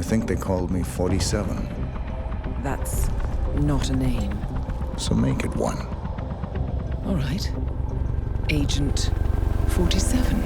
think they called me 47. That's not a name. So make it one. All right. Agent 47.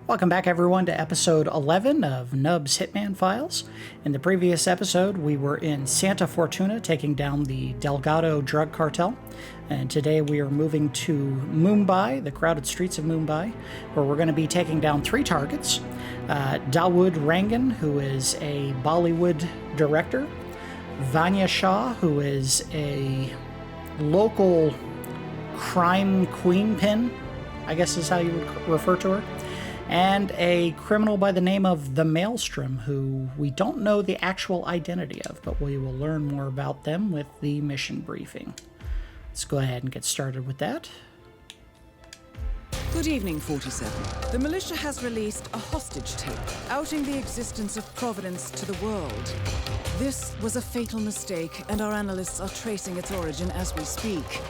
Welcome back, everyone, to episode 11 of Nub's Hitman Files. In the previous episode, we were in Santa Fortuna taking down the Delgado drug cartel. And today we are moving to Mumbai, the crowded streets of Mumbai, where we're going to be taking down 3 targets. Dawood Rangan, who is a Bollywood director. Vanya Shah, who is a local crime queenpin, I guess is how you would refer to her. And a criminal by the name of the Maelstrom, who we don't know the actual identity of, but we will learn more about them with the mission briefing. Let's go ahead and get started with that. Good evening, 47. The militia has released a hostage tape outing the existence of Providence to the world. This was a fatal mistake, and our analysts are tracing its origin as we speak.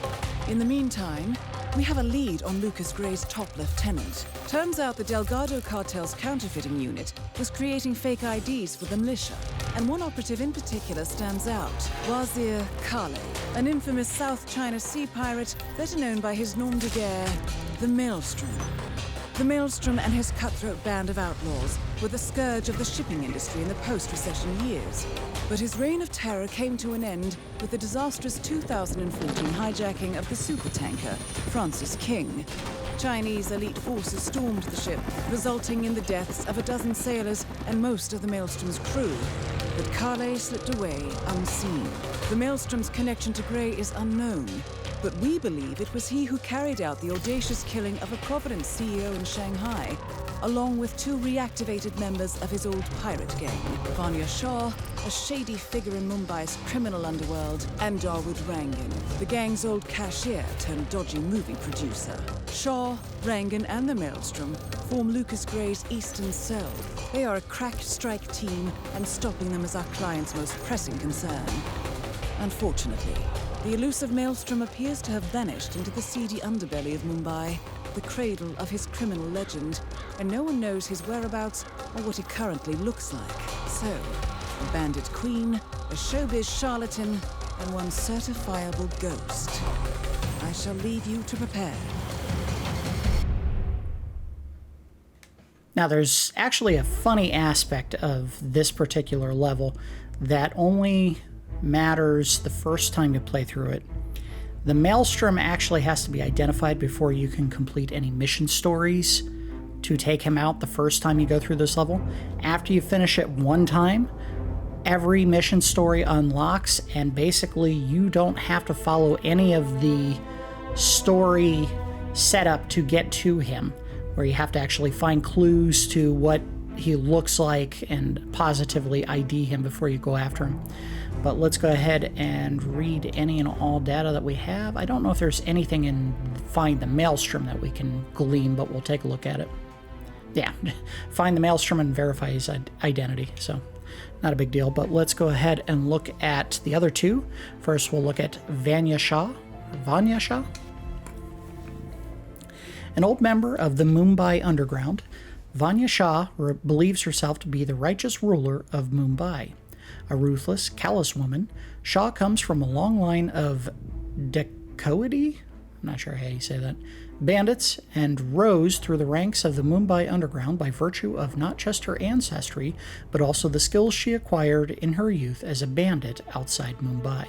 In the meantime, we have a lead on Lucas Gray's top lieutenant. Turns out the Delgado cartel's counterfeiting unit was creating fake IDs for the militia, and one operative in particular stands out, Wazir Kale, an infamous South China Sea pirate better known by his nom de guerre, the Maelstrom. The Maelstrom and his cutthroat band of outlaws were the scourge of the shipping industry in the post-recession years. But his reign of terror came to an end with the disastrous 2014 hijacking of the supertanker, Francis King. Chinese elite forces stormed the ship, resulting in the deaths of a dozen sailors and most of the Maelstrom's crew. But Kale slipped away unseen. The Maelstrom's connection to Gray is unknown, but we believe it was he who carried out the audacious killing of a Providence CEO in Shanghai, along with 2 reactivated members of his old pirate gang, Vanya Shah, a shady figure in Mumbai's criminal underworld, and Dawood Rangan, the gang's old cashier turned dodgy movie producer. Shah, Rangan, and the Maelstrom form Lucas Gray's Eastern Cell. They are a crack strike team, and stopping them is our client's most pressing concern. Unfortunately, the elusive Maelstrom appears to have vanished into the seedy underbelly of Mumbai, the cradle of his criminal legend, and no one knows his whereabouts or what he currently looks like. So, a bandit queen, a showbiz charlatan, and one certifiable ghost. I shall leave you to prepare. Now, there's actually a funny aspect of this particular level that only matters the first time you play through it. The Maelstrom actually has to be identified before you can complete any mission stories to take him out the first time you go through this level. After you finish it one time, every mission story unlocks, and basically you don't have to follow any of the story setup to get to him, where you have to actually find clues to what he looks like and positively ID him before you go after him. But let's go ahead and read any and all data that we have. I don't know if there's anything in Find the Maelstrom that we can glean, but we'll take a look at it. Yeah, find the Maelstrom and verify his identity, so not a big deal. But let's go ahead and look at the other 2. First, we'll look at Vanya Shah. An old member of the Mumbai underground, Vanya Shah believes herself to be the righteous ruler of Mumbai. A ruthless, callous woman, Shah comes from a long line of Dawood. not sure how you say that, bandits, and rose through the ranks of the Mumbai underground by virtue of not just her ancestry, but also the skills she acquired in her youth as a bandit outside Mumbai.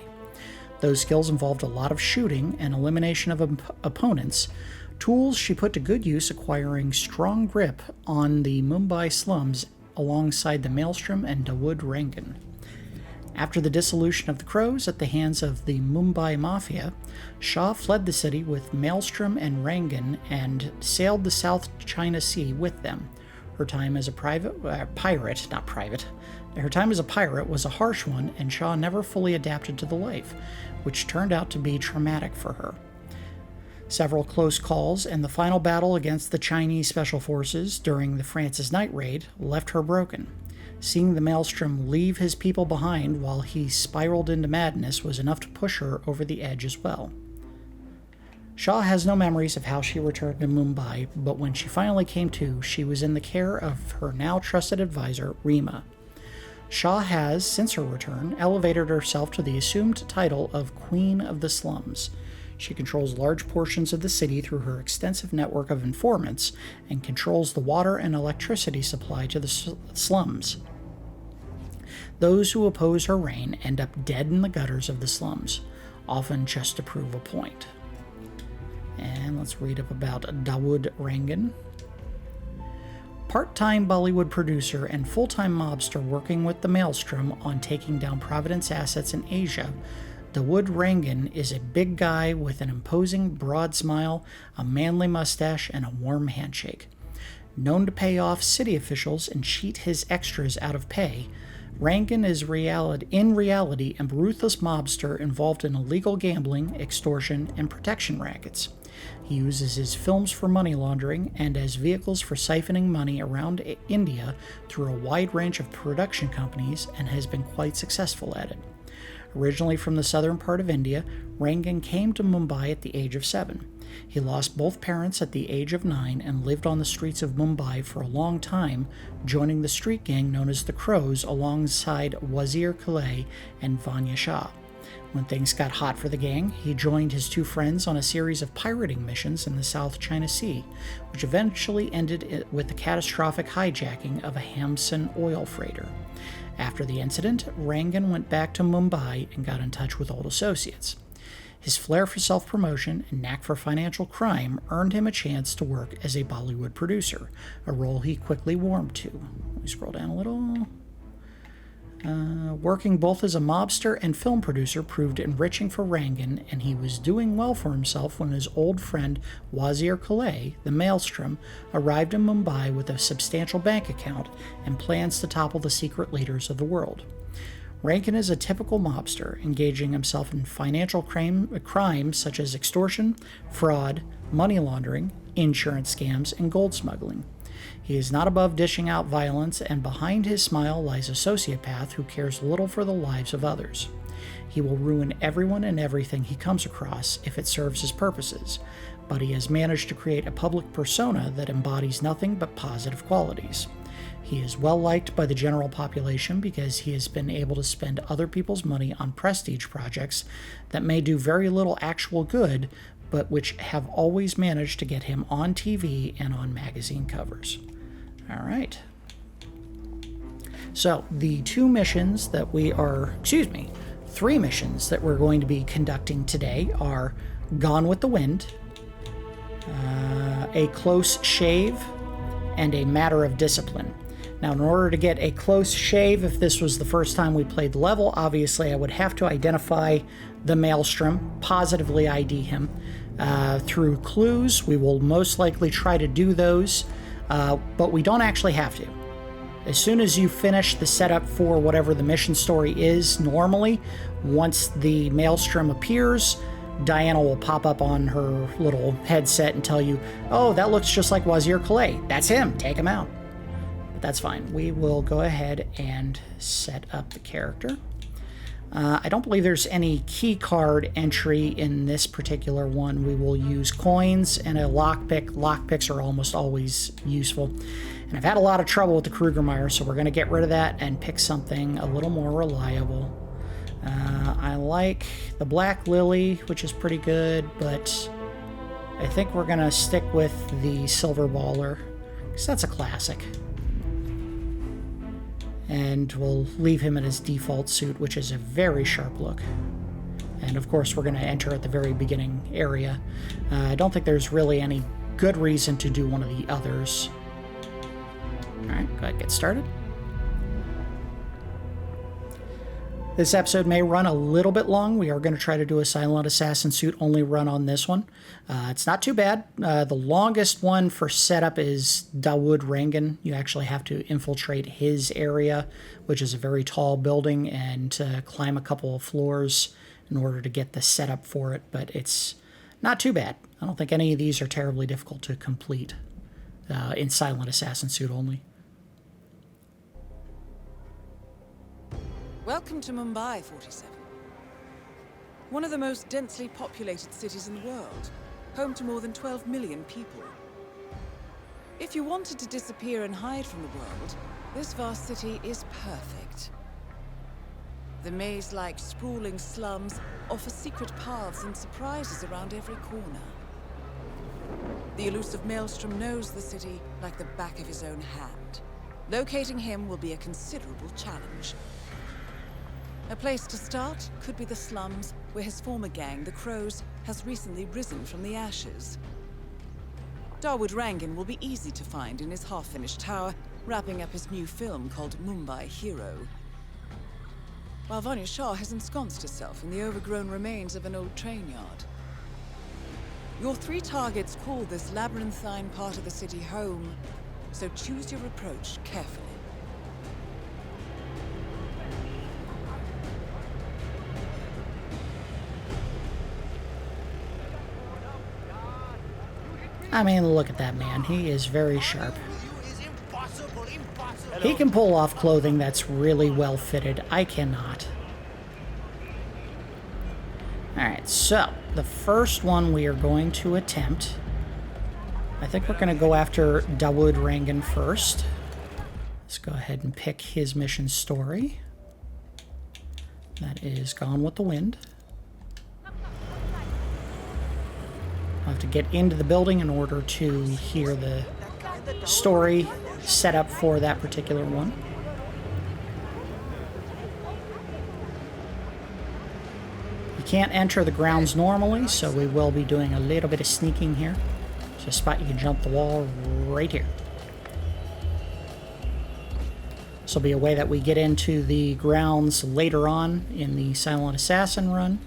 Those skills involved a lot of shooting and elimination of opponents, tools she put to good use acquiring strong grip on the Mumbai slums alongside the Maelstrom and Dawood Rangan. After the dissolution of the Crows at the hands of the Mumbai Mafia, Shah fled the city with Maelstrom and Rangan and sailed the South China Sea with them. Her time as a pirate was a harsh one, and Shah never fully adapted to the life, which turned out to be traumatic for her. Several close calls and the final battle against the Chinese Special Forces during the Francis Night Raid left her broken. Seeing the Maelstrom leave his people behind while he spiraled into madness was enough to push her over the edge as well. Shah has no memories of how she returned to Mumbai, but when she finally came to, she was in the care of her now trusted advisor, Rima. Shah has, since her return, elevated herself to the assumed title of Queen of the Slums. She controls large portions of the city through her extensive network of informants and controls the water and electricity supply to the slums. Those who oppose her reign end up dead in the gutters of the slums, often just to prove a point. And let's read up about Dawood Rangan. Part-time Bollywood producer and full-time mobster working with the Maelstrom on taking down Providence assets in Asia, Dawood Rangan is a big guy with an imposing broad smile, a manly mustache, and a warm handshake. Known to pay off city officials and cheat his extras out of pay, Rangan is in reality a ruthless mobster involved in illegal gambling, extortion, and protection rackets. He uses his films for money laundering and as vehicles for siphoning money around India through a wide range of production companies and has been quite successful at it. Originally from the southern part of India, Rangan came to Mumbai at the age of 7. He lost both parents at the age of 9 and lived on the streets of Mumbai for a long time, joining the street gang known as the Crows alongside Wazir Kale and Vanya Shah. When things got hot for the gang, he joined his two friends on a series of pirating missions in the South China Sea, which eventually ended with the catastrophic hijacking of a Hamsun oil freighter. After the incident, Rangan went back to Mumbai and got in touch with old associates. His flair for self-promotion and knack for financial crime earned him a chance to work as a Bollywood producer, a role he quickly warmed to. Let me scroll down a little. Working both as a mobster and film producer proved enriching for Rangan, and he was doing well for himself when his old friend Wazir Kale, the Maelstrom, arrived in Mumbai with a substantial bank account and plans to topple the secret leaders of the world. Rangan is a typical mobster, engaging himself in financial crimes such as extortion, fraud, money laundering, insurance scams, and gold smuggling. He is not above dishing out violence, and behind his smile lies a sociopath who cares little for the lives of others. He will ruin everyone and everything he comes across if it serves his purposes, but he has managed to create a public persona that embodies nothing but positive qualities. He is well liked by the general population because he has been able to spend other people's money on prestige projects that may do very little actual good, but which have always managed to get him on TV and on magazine covers. All right. So the three missions that we're going to be conducting today are Gone with the Wind, A Close Shave, and A Matter of Discipline. Now, in order to get a close shave, if this was the first time we played the level, obviously I would have to identify the Maelstrom, positively ID him. Through clues, we will most likely try to do those, but we don't actually have to. As soon as you finish the setup for whatever the mission story is, normally, once the Maelstrom appears, Diana will pop up on her little headset and tell you, oh, that looks just like Wazir Kale. That's him. Take him out. But that's fine. We will go ahead and set up the character. I don't believe there's any key card entry in this particular one. We will use coins and a lockpick. Lockpicks are almost always useful. And I've had a lot of trouble with the Krugermeyer, so we're going to get rid of that and pick something a little more reliable. I like the Black Lily, which is pretty good, but I think we're going to stick with the silver baller, because that's a classic. And we'll leave him in his default suit, which is a very sharp look. And of course, we're going to enter at the very beginning area. I don't think there's really any good reason to do one of the others. Alright, go ahead, get started. This episode may run a little bit long. We are going to try to do a silent assassin suit only run on this one. It's not too bad. The longest one for setup is Dawood Rangan. You actually have to infiltrate his area, which is a very tall building, and climb a couple of floors in order to get the setup for it, but it's not too bad. I don't think any of these are terribly difficult to complete in silent assassin suit only. Welcome to Mumbai, 47. One of the most densely populated cities in the world, home to more than 12 million people. If you wanted to disappear and hide from the world, this vast city is perfect. The maze-like sprawling slums offer secret paths and surprises around every corner. The elusive Maelstrom knows the city like the back of his own hand. Locating him will be a considerable challenge. A place to start could be the slums, where his former gang, the Crows, has recently risen from the ashes. Dawood Rangan will be easy to find in his half-finished tower, wrapping up his new film called Mumbai Hero. While Vanya Shah has ensconced herself in the overgrown remains of an old train yard. Your three targets call this labyrinthine part of the city home, so choose your approach carefully. I mean, look at that man. He is very sharp. He can pull off clothing that's really well fitted. I cannot. Alright, so the first one we are going to attempt. I think we're going to go after Dawood Rangan first. Let's go ahead and pick his mission story. That is Gone with the Wind. I'll have to get into the building in order to hear the story set up for that particular one. You can't enter the grounds normally, so we will be doing a little bit of sneaking here. There's a spot you can jump the wall right here. This will be a way that we get into the grounds later on in the Silent Assassin run.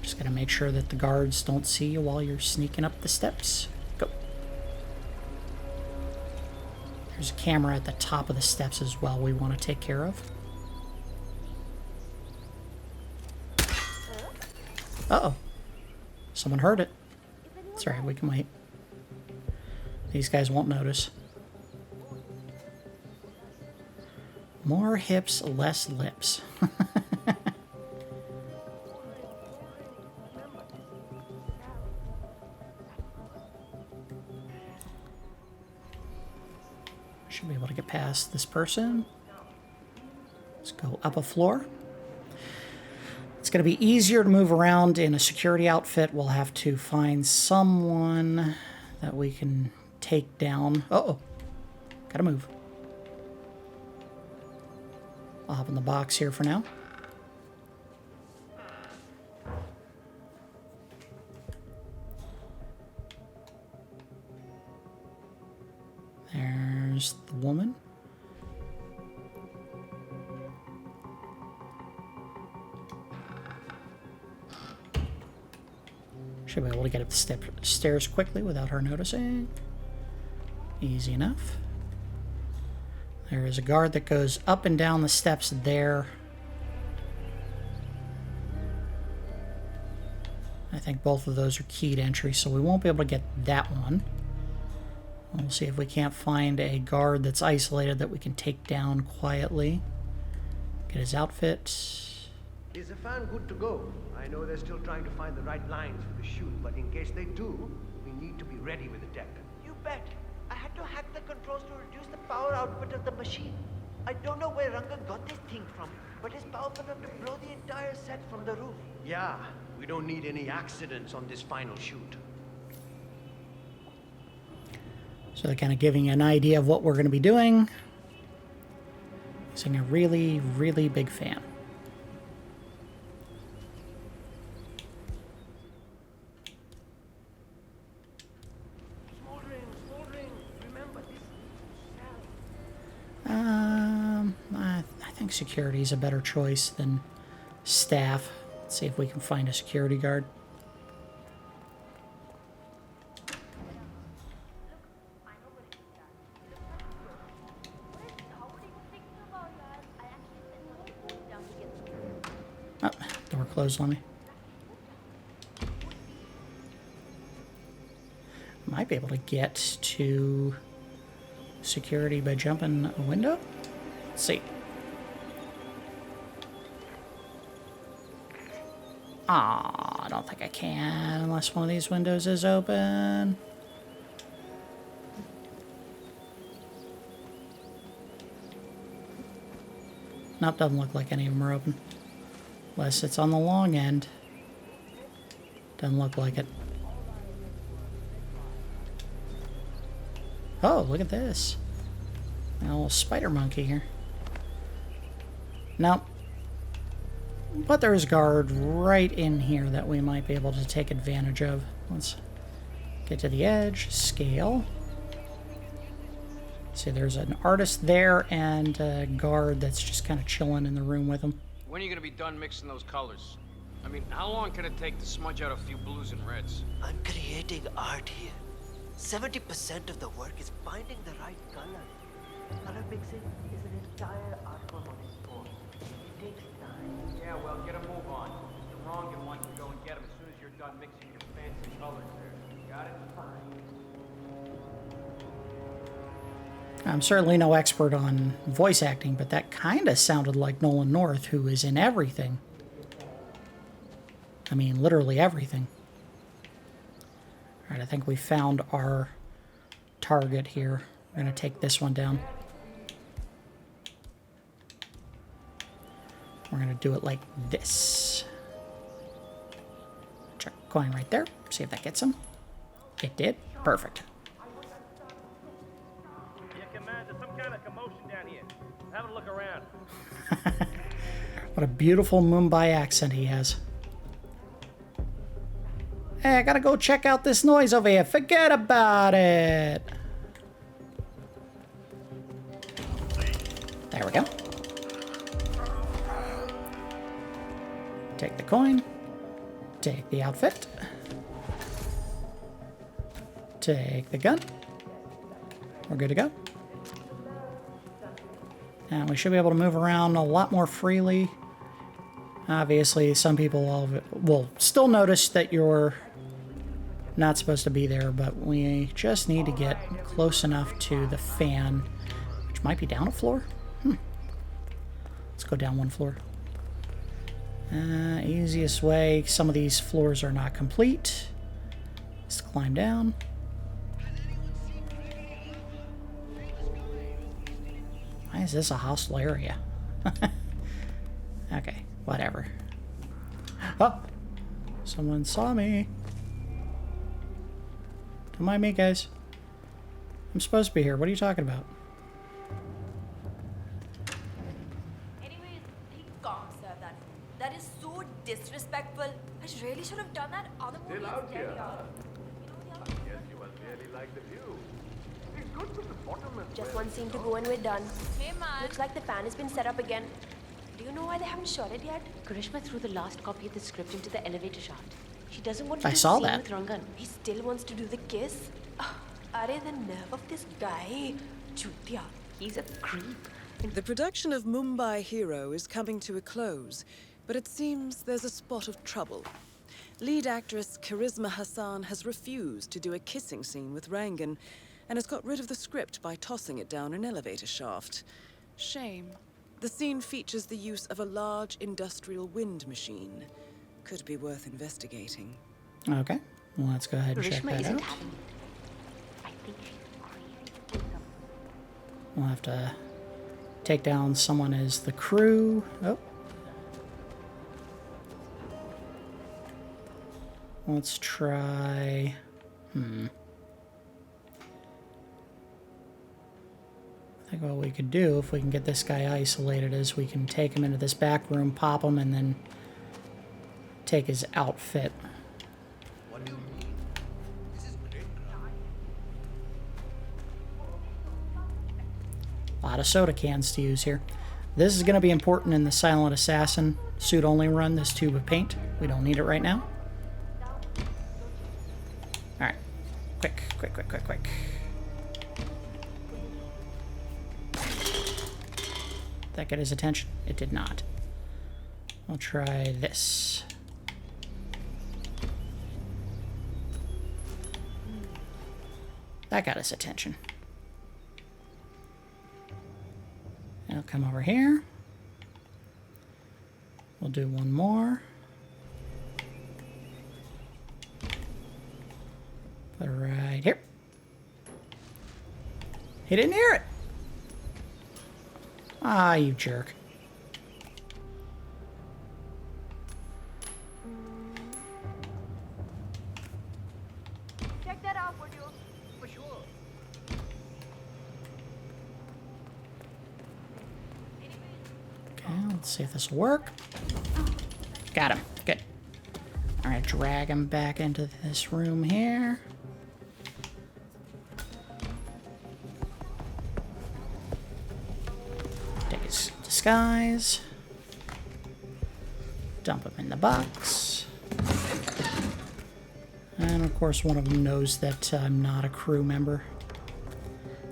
Just gotta make sure that the guards don't see you while you're sneaking up the steps. Go. There's a camera at the top of the steps as well we want to take care of. Uh-oh. Someone heard it. It's alright, we can wait. These guys won't notice. More hips, less lips. Should be able to get past this person. Let's go up a floor. It's going to be easier to move around in a security outfit. We'll have to find someone that we can take down. Uh-oh. Gotta move. I'll hop in the box here for now. There's the woman. Should be able to get up the stairs quickly without her noticing. Easy enough. There is a guard that goes up and down the steps there. I think both of those are keyed entry, so we won't be able to get that one. We'll see if we can't find a guard that's isolated that we can take down quietly. Get his outfit. Is the fan good to go? I know they're still trying to find the right lines for the shoot, but in case they do, we need to be ready with the tech. You bet. I had to hack the controls to reduce the power output of the machine. I don't know where Rangan got this thing from, but it's powerful enough to blow the entire set from the roof. Yeah, we don't need any accidents on this final shoot. So they're kind of giving you an idea of what we're going to be doing. Using a really, really big fan. Smoldering. Remember, this I think security is a better choice than staff. Let's see if we can find a security guard. Oh, door closed on me. Might be able to get to security by jumping a window. Let's see. Ah, I don't think I can unless one of these windows is open. Nope, doesn't look like any of them are open. Unless it's on the long end. Doesn't look like it. Oh, look at this. A little spider monkey here. Nope. But there's a guard right in here that we might be able to take advantage of. Let's get to the edge. Scale. See, there's an artist there and a guard that's just kind of chilling in the room with him. When are you gonna be done mixing those colors? I mean, how long can it take to smudge out a few blues and reds? I'm creating art here. 70% of the work is finding the right color. Color mixing is an entire art form on its own. It takes time. Yeah, well, get a move on. Mr. Rangan wants you to go and get him as soon as you're done mixing your fancy colors there. Got it? I'm certainly no expert on voice acting, but that kind of sounded like Nolan North, who is in everything. I mean, literally everything. Alright, I think we found our target here. We're going to take this one down. We're going to do it like this. Check coin right there. See if that gets him. It did. Perfect. Yeah, Command, there's some kind of commotion down here. Have a look around. What a beautiful Mumbai accent he has. Hey, I gotta go check out this noise over here. Forget about it. There we go. Take the coin. Take the outfit. Take the gun. We're good to go. And we should be able to move around a lot more freely. Obviously, some people will still notice that you're not supposed to be there, but we just need to get close enough to the fan, which might be down a floor. Let's go down one floor. Easiest way, some of these floors are not complete. Let's climb down. Why is this a hostile area? Okay, whatever. Oh! Someone saw me. Don't mind me, guys. I'm supposed to be here. What are you talking about? Anyways, he can't serve that. That is so disrespectful. I really should have done that other movie instead. Just one scene to go and we're done. Hey man. Looks like the fan has been set up again. Do you know why they haven't shot it yet? Karishma threw the last copy of the script into the elevator shaft. She doesn't want to I do saw the scene that. with Rangan. He still wants to do the kiss? Are the nerve of this guy? Chutia. He's a creep. The production of Mumbai Hero is coming to a close, but it seems there's a spot of trouble. Lead actress Charisma Hassan has refused to do a kissing scene with Rangan and has got rid of the script by tossing it down an elevator shaft. Shame. The scene features the use of a large industrial wind machine. Could be worth investigating. Okay, well, let's go ahead and check Karishma that isn't out. having it. I think she's crazy. We'll have to take down someone as the crew. Oh. Let's try... think what we could do, if we can get this guy isolated, is we can take him into this back room, pop him, and then take his outfit. What do you mean? This is great ground. A lot of soda cans to use here. This is going to be important in the Silent Assassin suit only run, this tube of paint. We don't need it right now. Alright. Quick, quick, quick, quick, quick. Did that get his attention? It did not. I'll try this. That got his attention. I'll come over here. We'll do one more. Put it right here. He didn't hear it. Ah, you jerk. Check that out, would you? For sure. Okay, let's see if this will work. Got him. Good. Alright, drag him back into this room here. Take his disguise. Dump him in the box. And of course one of them knows that I'm not a crew member.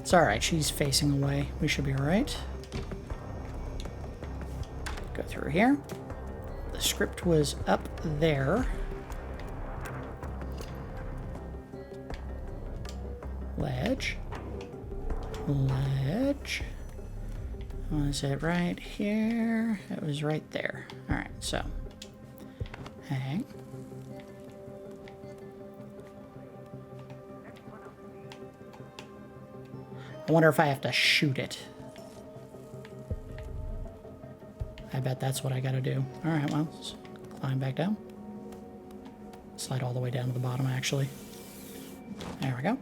It's alright, she's facing away. We should be alright. Go through here. The script was up there. Ledge. Ledge. Was it right here? It was right there. Alright, so. Hang. I wonder if I have to shoot it. I bet that's what I gotta do. Alright, well, let's climb back down. Slide all the way down to the bottom, actually. There we go.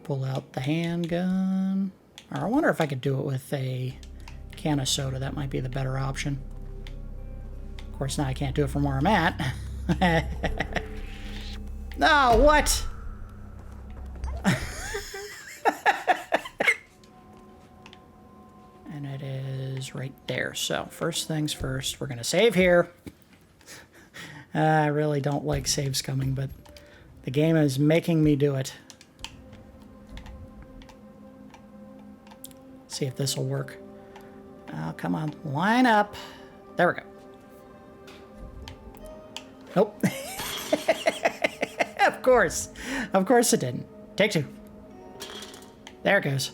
Pull out the handgun. Or I wonder if I could do it with a can of soda. That might be the better option. Of course, now I can't do it from where I'm at. No, what? And it is right there. So, first things first, we're going to save here. I really don't like saves coming, but the game is making me do it. See if this will work. Oh, come on. Line up. There we go. Nope. Of course. Of course it didn't. Take two. There it goes.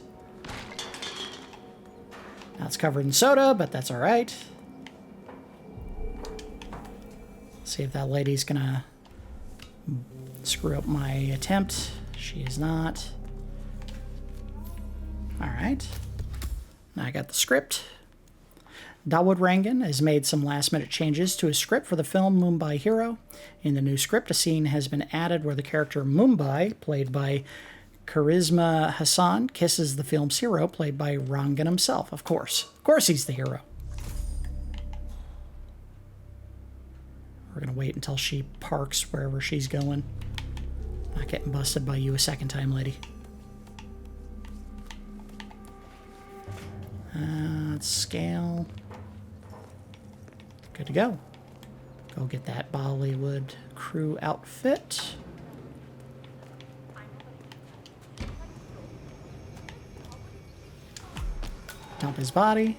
Now it's covered in soda, but that's all right. See if that lady's gonna screw up my attempt. She is not. All right. Now I got the script. Dawood Rangan has made some last-minute changes to his script for the film Mumbai Hero. In the new script, a scene has been added where the character Mumbai, played by Charisma Hassan, kisses the film's hero, played by Rangan himself, of course. Of course he's the hero. We're going to wait until she parks wherever she's going. Not getting busted by you a second time, lady. Let's scale. Good to go. Go get that Bollywood crew outfit. Dump his body.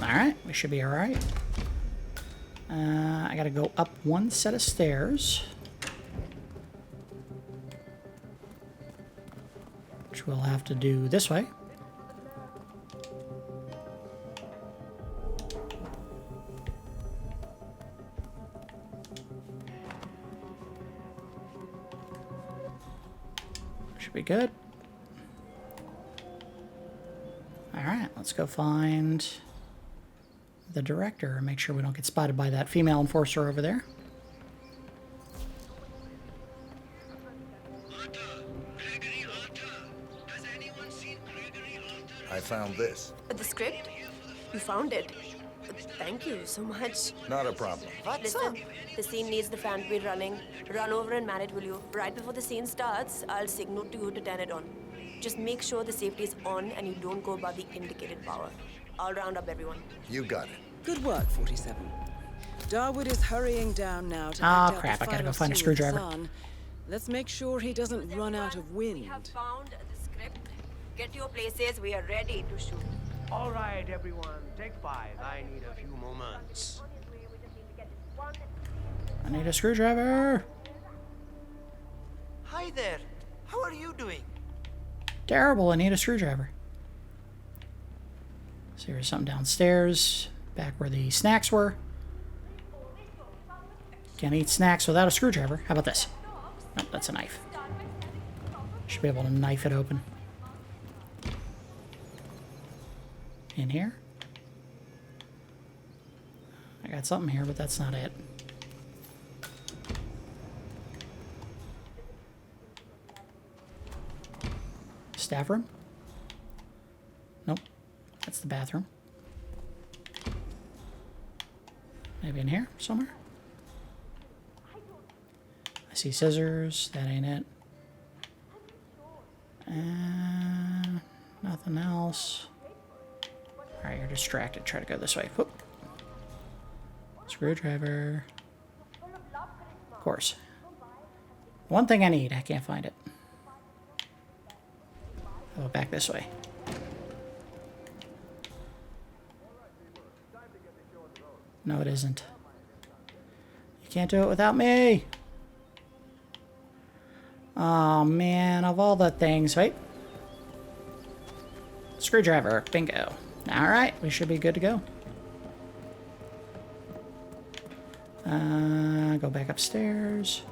Alright, we should be alright. I gotta go up one set of stairs. Which we'll have to do this way. Should be good. Alright, let's go find the director and make sure we don't get spotted by that female enforcer over there. found this. The script? You found it. Thank you so much. Not a problem. Listen, the scene needs the fan to be running. Run over and man it, will you? Right before the scene starts, I'll signal to you to turn it on. Just make sure the safety is on and you don't go above the indicated power. I'll round up everyone. You got it. Good work, 47. Dawood is hurrying down now to Ah, act out crap, the I gotta go final find a scene with screwdriver. Zahn. Let's make sure he doesn't run out of wind. We have found the script. Get to your places. We are ready to shoot. All right, everyone, take 5. I need a few moments. I need a screwdriver. Hi there. How are you doing? Terrible, I need a screwdriver. So here's something downstairs, back where the snacks were. Can't eat snacks without a screwdriver. How about this? Oh, that's a knife. Should be able to knife it open. In here? I got something here, but that's not it. Staff room? Nope. That's the bathroom. Maybe in here somewhere? I see scissors. That ain't it. Nothing else. Alright, you're distracted. Try to go this way. Whoop. Screwdriver. Of course. One thing I need. I can't find it. I'll go back this way. No, it isn't. You can't do it without me. Oh, man. Of all the things. Wait. Screwdriver. Bingo. Alright, we should be good to go. Go back upstairs.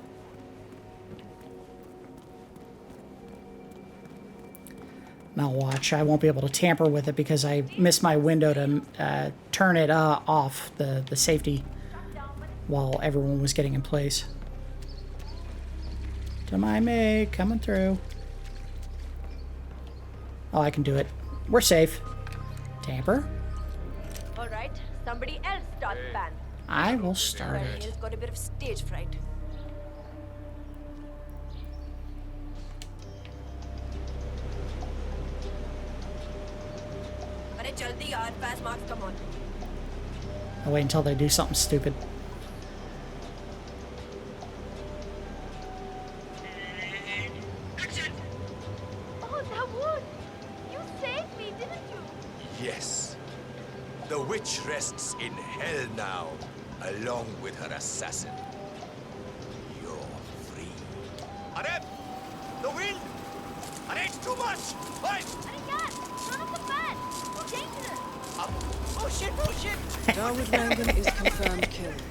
Now watch, I won't be able to tamper with it because I missed my window to turn it off, the safety, while everyone was getting in place. Don't mind me, coming through. Oh, I can do it. We're safe. Tamper. All right, somebody else start the band. I will start He's it. got a bit of stage fright. Arey jaldi yaar, fast marks, come on. I'll wait until they do something stupid. Oh, Dawood! You saved me, didn't you? Yes. The witch rests in hell now, along with her assassin. You're free. Arep! The wind! Arep, it's too much! Wait! Rangan, turn off the fan! Too dangerous! Oh shit, oh shit! Dawood Rangan is confirmed killed.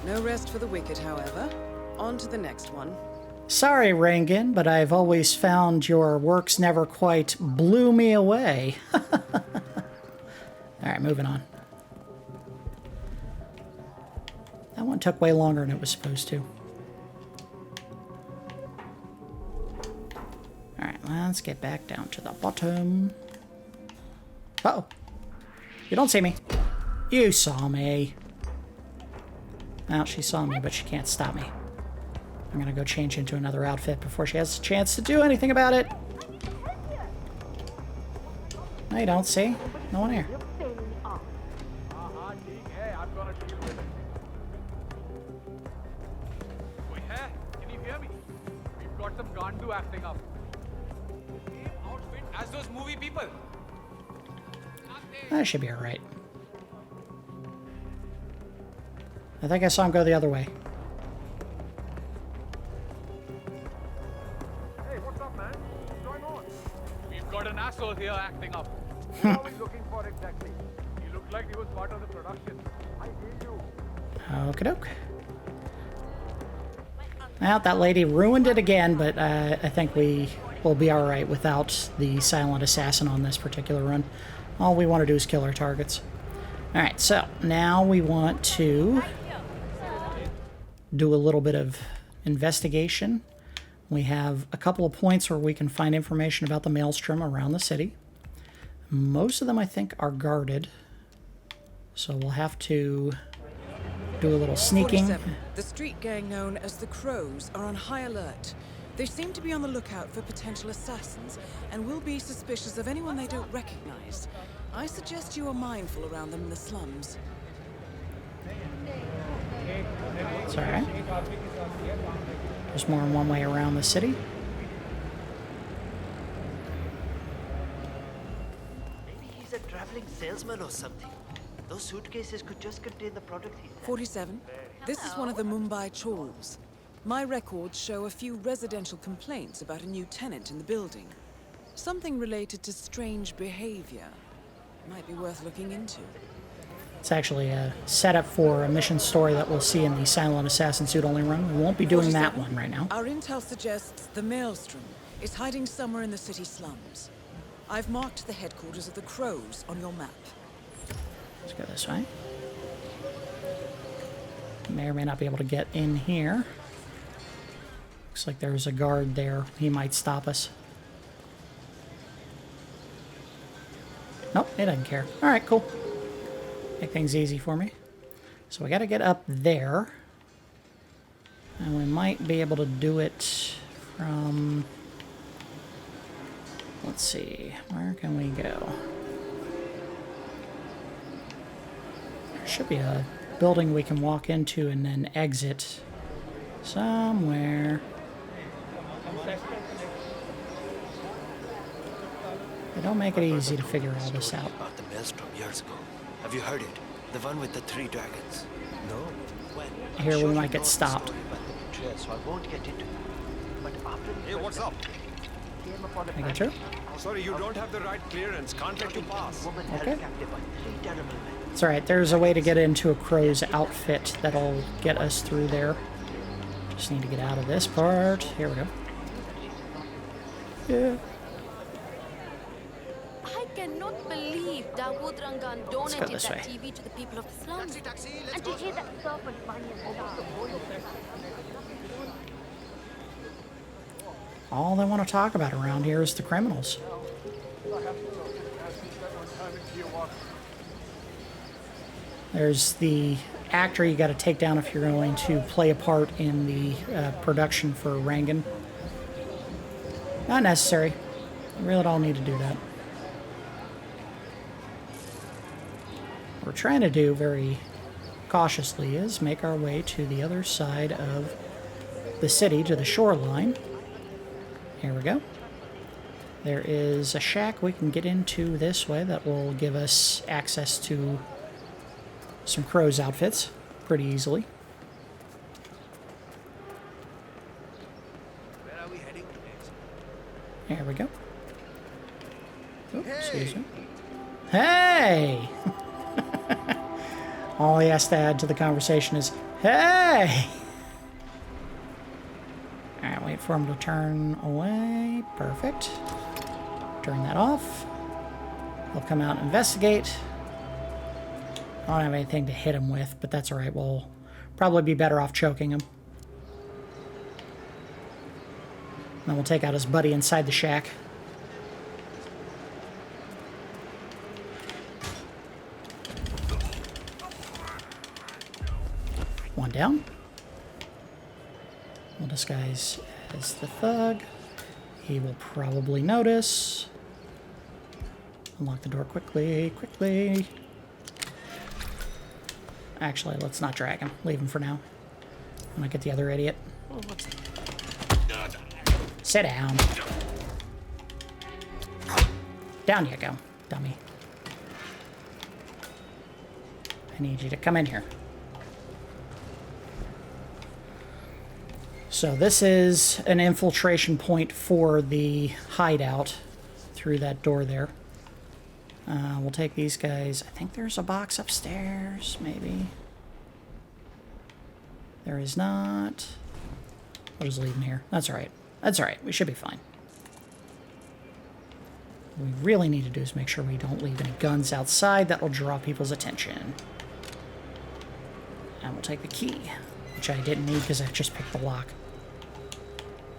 No rest for the wicked, however. On to the next one. Sorry, Rangan, but I've always found your works never quite blew me away. Alright, moving on. That one took way longer than it was supposed to. Alright, let's get back down to the bottom. Uh-oh. You don't see me. You saw me. Well, she saw me, but she can't stop me. I'm gonna go change into another outfit before she has a chance to do anything about it. No, you don't, see? No one here. I'm gonna deal with it. Wait, hey, can you hear me? We've got some Gandu acting up. Same outfit as those movie people. That should be alright. I think I saw him go the other way. Hey, what's up, man? What's going on? We've got an asshole here acting up. What are we looking for exactly? He looked like he was part of the production. I hate you. Okie doke. Well, that lady ruined it again, but I think we will be alright without the silent assassin on this particular run. All we want to do is kill our targets. Alright, so now we want to do a little bit of investigation. We have a couple of points where we can find information about the Maelstrom around the city. Most of them, I think, are guarded. So we'll have to do a little sneaking. 47. The street gang known as the Crows are on high alert. They seem to be on the lookout for potential assassins and will be suspicious of anyone they don't recognize. I suggest you are mindful around them in the slums. It's alright. There's more than one way around the city. Maybe he's a traveling salesman or something. Those suitcases could just contain the products he sells. 47. This is one of the Mumbai chawls. My records show a few residential complaints about a new tenant in the building. Something related to strange behavior. Might be worth looking into. It's actually a setup for a mission story that we'll see in the Silent Assassin Suit Only run. We won't be doing that one right now. Our intel suggests the Maelstrom is hiding somewhere in the city slums. I've marked the headquarters of the Crows on your map. Let's go this way. May or may not be able to get in here. Looks like there's a guard there. He might stop us. Nope, he doesn't care. Alright, cool. Make things easy for me. So we gotta get up there. And we might be able to do it from... Let's see. Where can we go? There should be a building we can walk into and then exit somewhere. They don't make it easy to figure all this out. About the Maelstrom years ago. Have you heard it? The one with the 3 dragons. No. When? Here we might get stopped. So I won't get into it. But after Hey, what's up? Can I get through? Sorry, you don't have the right clearance. Can't let you pass. Okay. It's alright, there's a way to get into a crow's outfit that'll get us through there. Just need to get out of this part. Here we go. Yeah. I cannot believe Dawood Rangan Let's go donated this that way. TV to the people of the slums. And to hear that serpent Vanya Shah. All they want to talk about around here is the criminals. There's the actor you got to take down if you're going to play a part in the production for Rangan. Not necessary. You really don't need to do that. What we're trying to do very cautiously is make our way to the other side of the city, to the shoreline. Here we go. There is a shack we can get into this way that will give us access to some crow's outfits pretty easily. Where are we heading today? There we go. Oh, excuse me. Hey! All he has to add to the conversation is, hey! Alright, wait for him to turn away. Perfect. Turn that off. He'll come out and investigate. I don't have anything to hit him with, but that's alright. We'll probably be better off choking him. Then we'll take out his buddy inside the shack. One down. We'll disguise as the thug. He will probably notice. Unlock the door quickly, quickly. Actually, let's not drag him. Leave him for now. I'm gonna get the other idiot. Oh, what's that? Sit down. Down you go, dummy. I need you to come in here. So this is an infiltration point for the hideout through that door there. We'll take these guys. I think there's a box upstairs, maybe. There is not. We'll just leave them here. That's alright. That's alright. We should be fine. What we really need to do is make sure we don't leave any guns outside. That will draw people's attention. And we'll take the key, which I didn't need because I just picked the lock.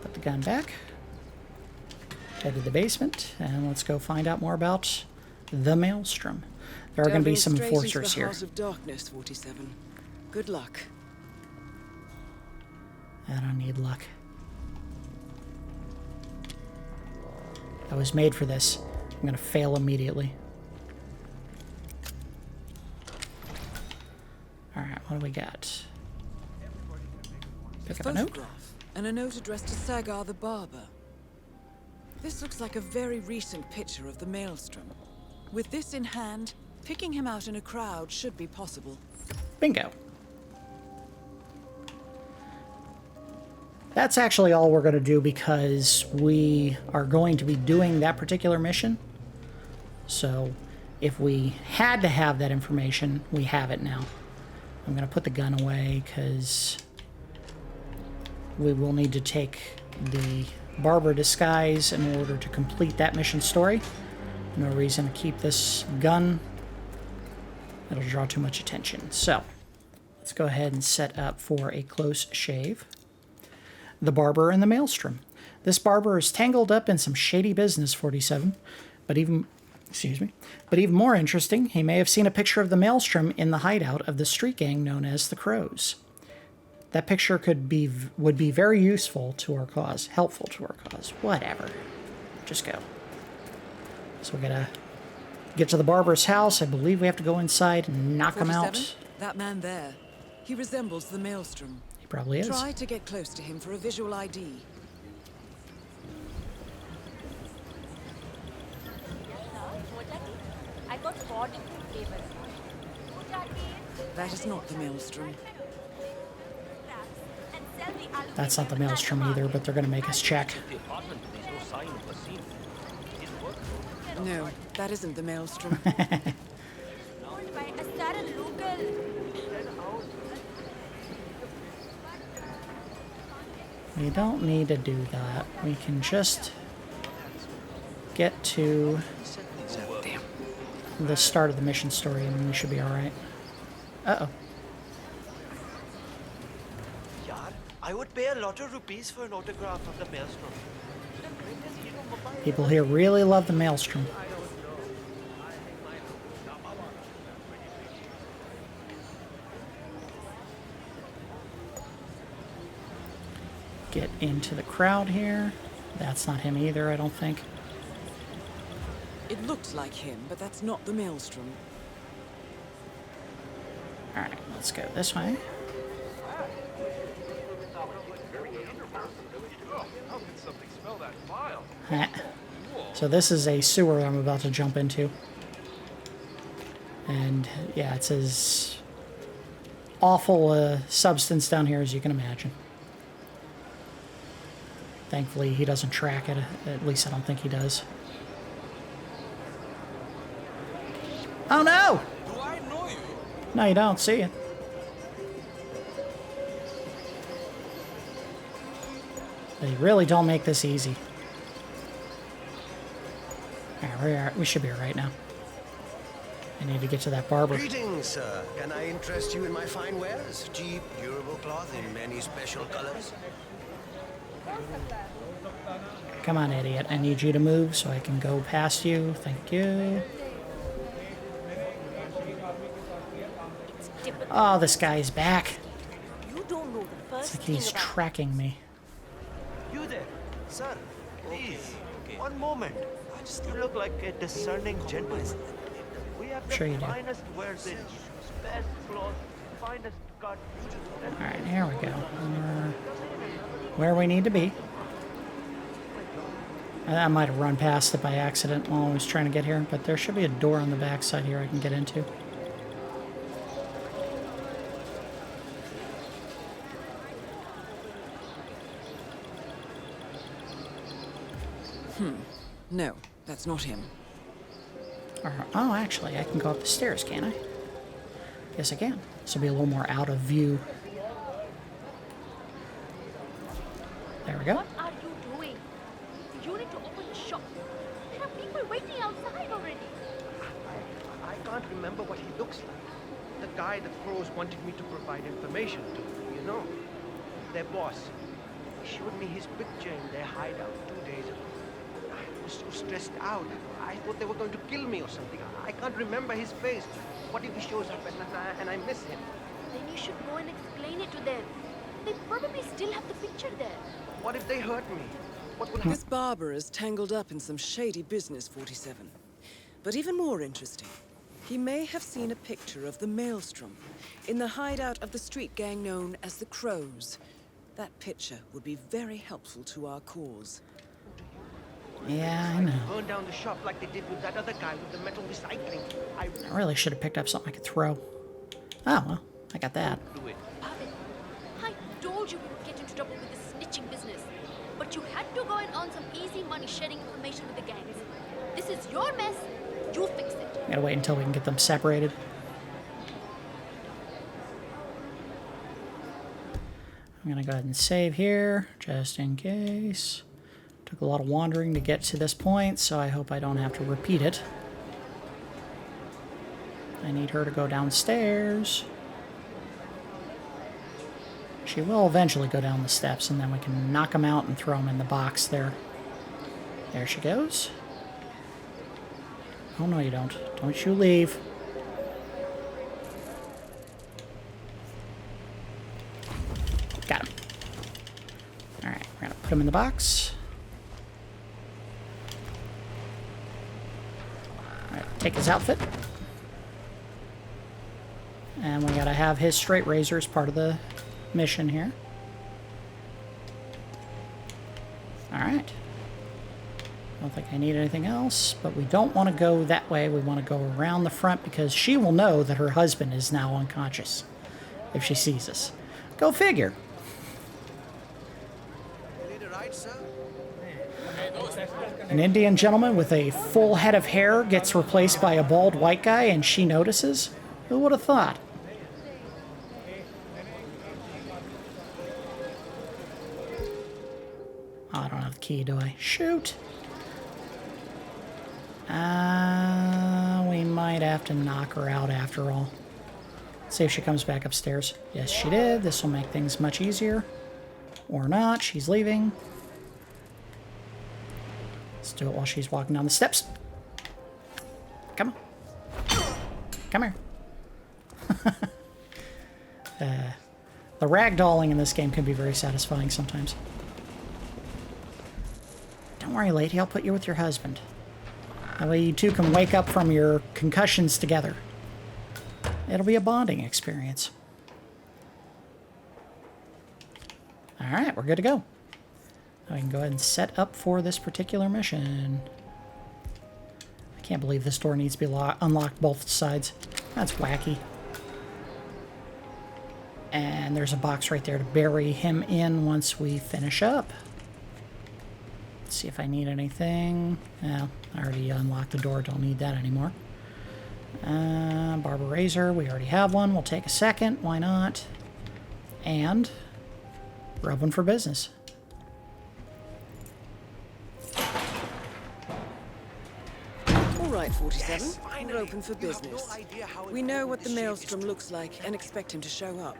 Put the gun back. Head to the basement, and let's go find out more about the Maelstrom. There are going to be some Delving straight enforcers into the here. House of Darkness, 47. Good luck. I don't need luck. I was made for this. I'm going to fail immediately. Alright, what do we got? Pick up a note. Photograph and a note addressed to Sagar the barber. This looks like a very recent picture of the Maelstrom. With this in hand, picking him out in a crowd should be possible. Bingo. That's actually all we're going to do because we are going to be doing that particular mission. So if we had to have that information, we have it now. I'm going to put the gun away because we will need to take the barber disguise in order to complete that mission story. No reason to keep this gun. It'll draw too much attention. So let's go ahead and set up for a close shave. The barber and the Maelstrom. This barber is tangled up in some shady business, 47, but even more interesting, he may have seen a picture of the Maelstrom in the hideout of the street gang known as the Crows. That picture would be very useful to our cause, helpful to our cause, whatever. Just go. So we gotta get to the barber's house. I believe we have to go inside and knock him out. That man there. He resembles the Maelstrom. He probably is. Try to get close to him for a visual ID. I got 42 flavors. That is not the Maelstrom. That's not the Maelstrom either, but they're gonna make us check. No, that isn't the Maelstrom. We don't need to do that. We can just get to the start of the mission story and we should be alright. Uh-oh. Yaar, I would pay a lot of rupees for an autograph of the Maelstrom. The greatest hero Mumbai. People here really love the Maelstrom. Get into the crowd here. That's not him either, I don't think. It looks like him, but that's not the Maelstrom. Alright, let's go this way. So this is a sewer I'm about to jump into. And yeah, it's as awful a substance down here as you can imagine. Thankfully, he doesn't track it. At least I don't think he does. Oh no! Do I know you? No, you don't see it. They really don't make this easy. Alright, we should be alright now. I need to get to that barber. Greetings, sir. Can I interest you in my fine wares? Cheap, durable cloth in many special colors. Come on, idiot. I need you to move so I can go past you. Thank you. Oh, this guy's back. You don't know the It's first like he's thing about tracking me. You there, sir. Please, one moment. You look like a discerning gentleman. We have the Sure you do. finest wares in, best clothes, finest cut. Alright, here we go. Where we need to be. I might have run past it by accident while I was trying to get here, but there should be a door on the back side here I can get into. No, that's not him. Oh, actually, I can go up the stairs, can't I? Yes, I can. This will be a little more out of view. There we go. What are you doing? You need to open the shop. There are people waiting outside already. I can't remember what he looks like. The guy the Crows wanted me to provide information to, you know. Their boss. He showed me his picture in their hideout 2 days ago. I was so stressed out. I thought they were going to kill me or something. I can't remember his face. What if he shows up and I miss him? Then you should go and explain it to them. They probably still have the picture there. What if they hurt me? What will This barber is tangled up in some shady business, 47. But even more interesting, he may have seen a picture of the Maelstrom in the hideout of the street gang known as the Crows. That picture would be very helpful to our cause. Yeah, I know. burn down the shop like they did with that other guy with the metal recycling. I really should have picked up something I could throw. Oh, well, I got that. Do it. Pavel, I told you we would get into trouble with this snitching business. But you had to go and earn some easy money sharing information with the gangs. This is your mess. You fix it. Gotta wait until we can get them separated. I'm gonna go ahead and save here, just in case. Took a lot of wandering to get to this point, so I hope I don't have to repeat it. I need her to go downstairs. She will eventually go down the steps, and then we can knock them out and throw them in the box there. There she goes. Oh, no, you don't. Don't you leave. Got him. Alright, we're going to put him in the box. Alright, take his outfit. And we got to have his straight razor as part of the mission here. Alright. I don't think I need anything else, but we don't want to go that way. We want to go around the front because she will know that her husband is now unconscious if she sees us. Go figure. An Indian gentleman with a full head of hair gets replaced by a bald white guy and she notices? Who would have thought? Oh, I don't have the key, do I? Shoot! We might have to knock her out after all. Let's see if she comes back upstairs. Yes, she did. This will make things much easier. Or not. She's leaving. Let's do it while she's walking down the steps. Come on. Come here. The ragdolling in this game can be very satisfying sometimes. Don't worry, lady. I'll put you with your husband. That way you two can wake up from your concussions together. It'll be a bonding experience. Alright, we're good to go. Now we can go ahead and set up for this particular mission. I can't believe this door needs to be unlocked both sides. That's wacky. And there's a box right there to bury him in once we finish up. Let's see if I need anything. Well, I already unlocked the door. Don't need that anymore. Barber razor. We already have one. We'll take a second. Why not? And we're open for business. All right, 47. We're open for business. We know what the Maelstrom looks like and expect him to show up.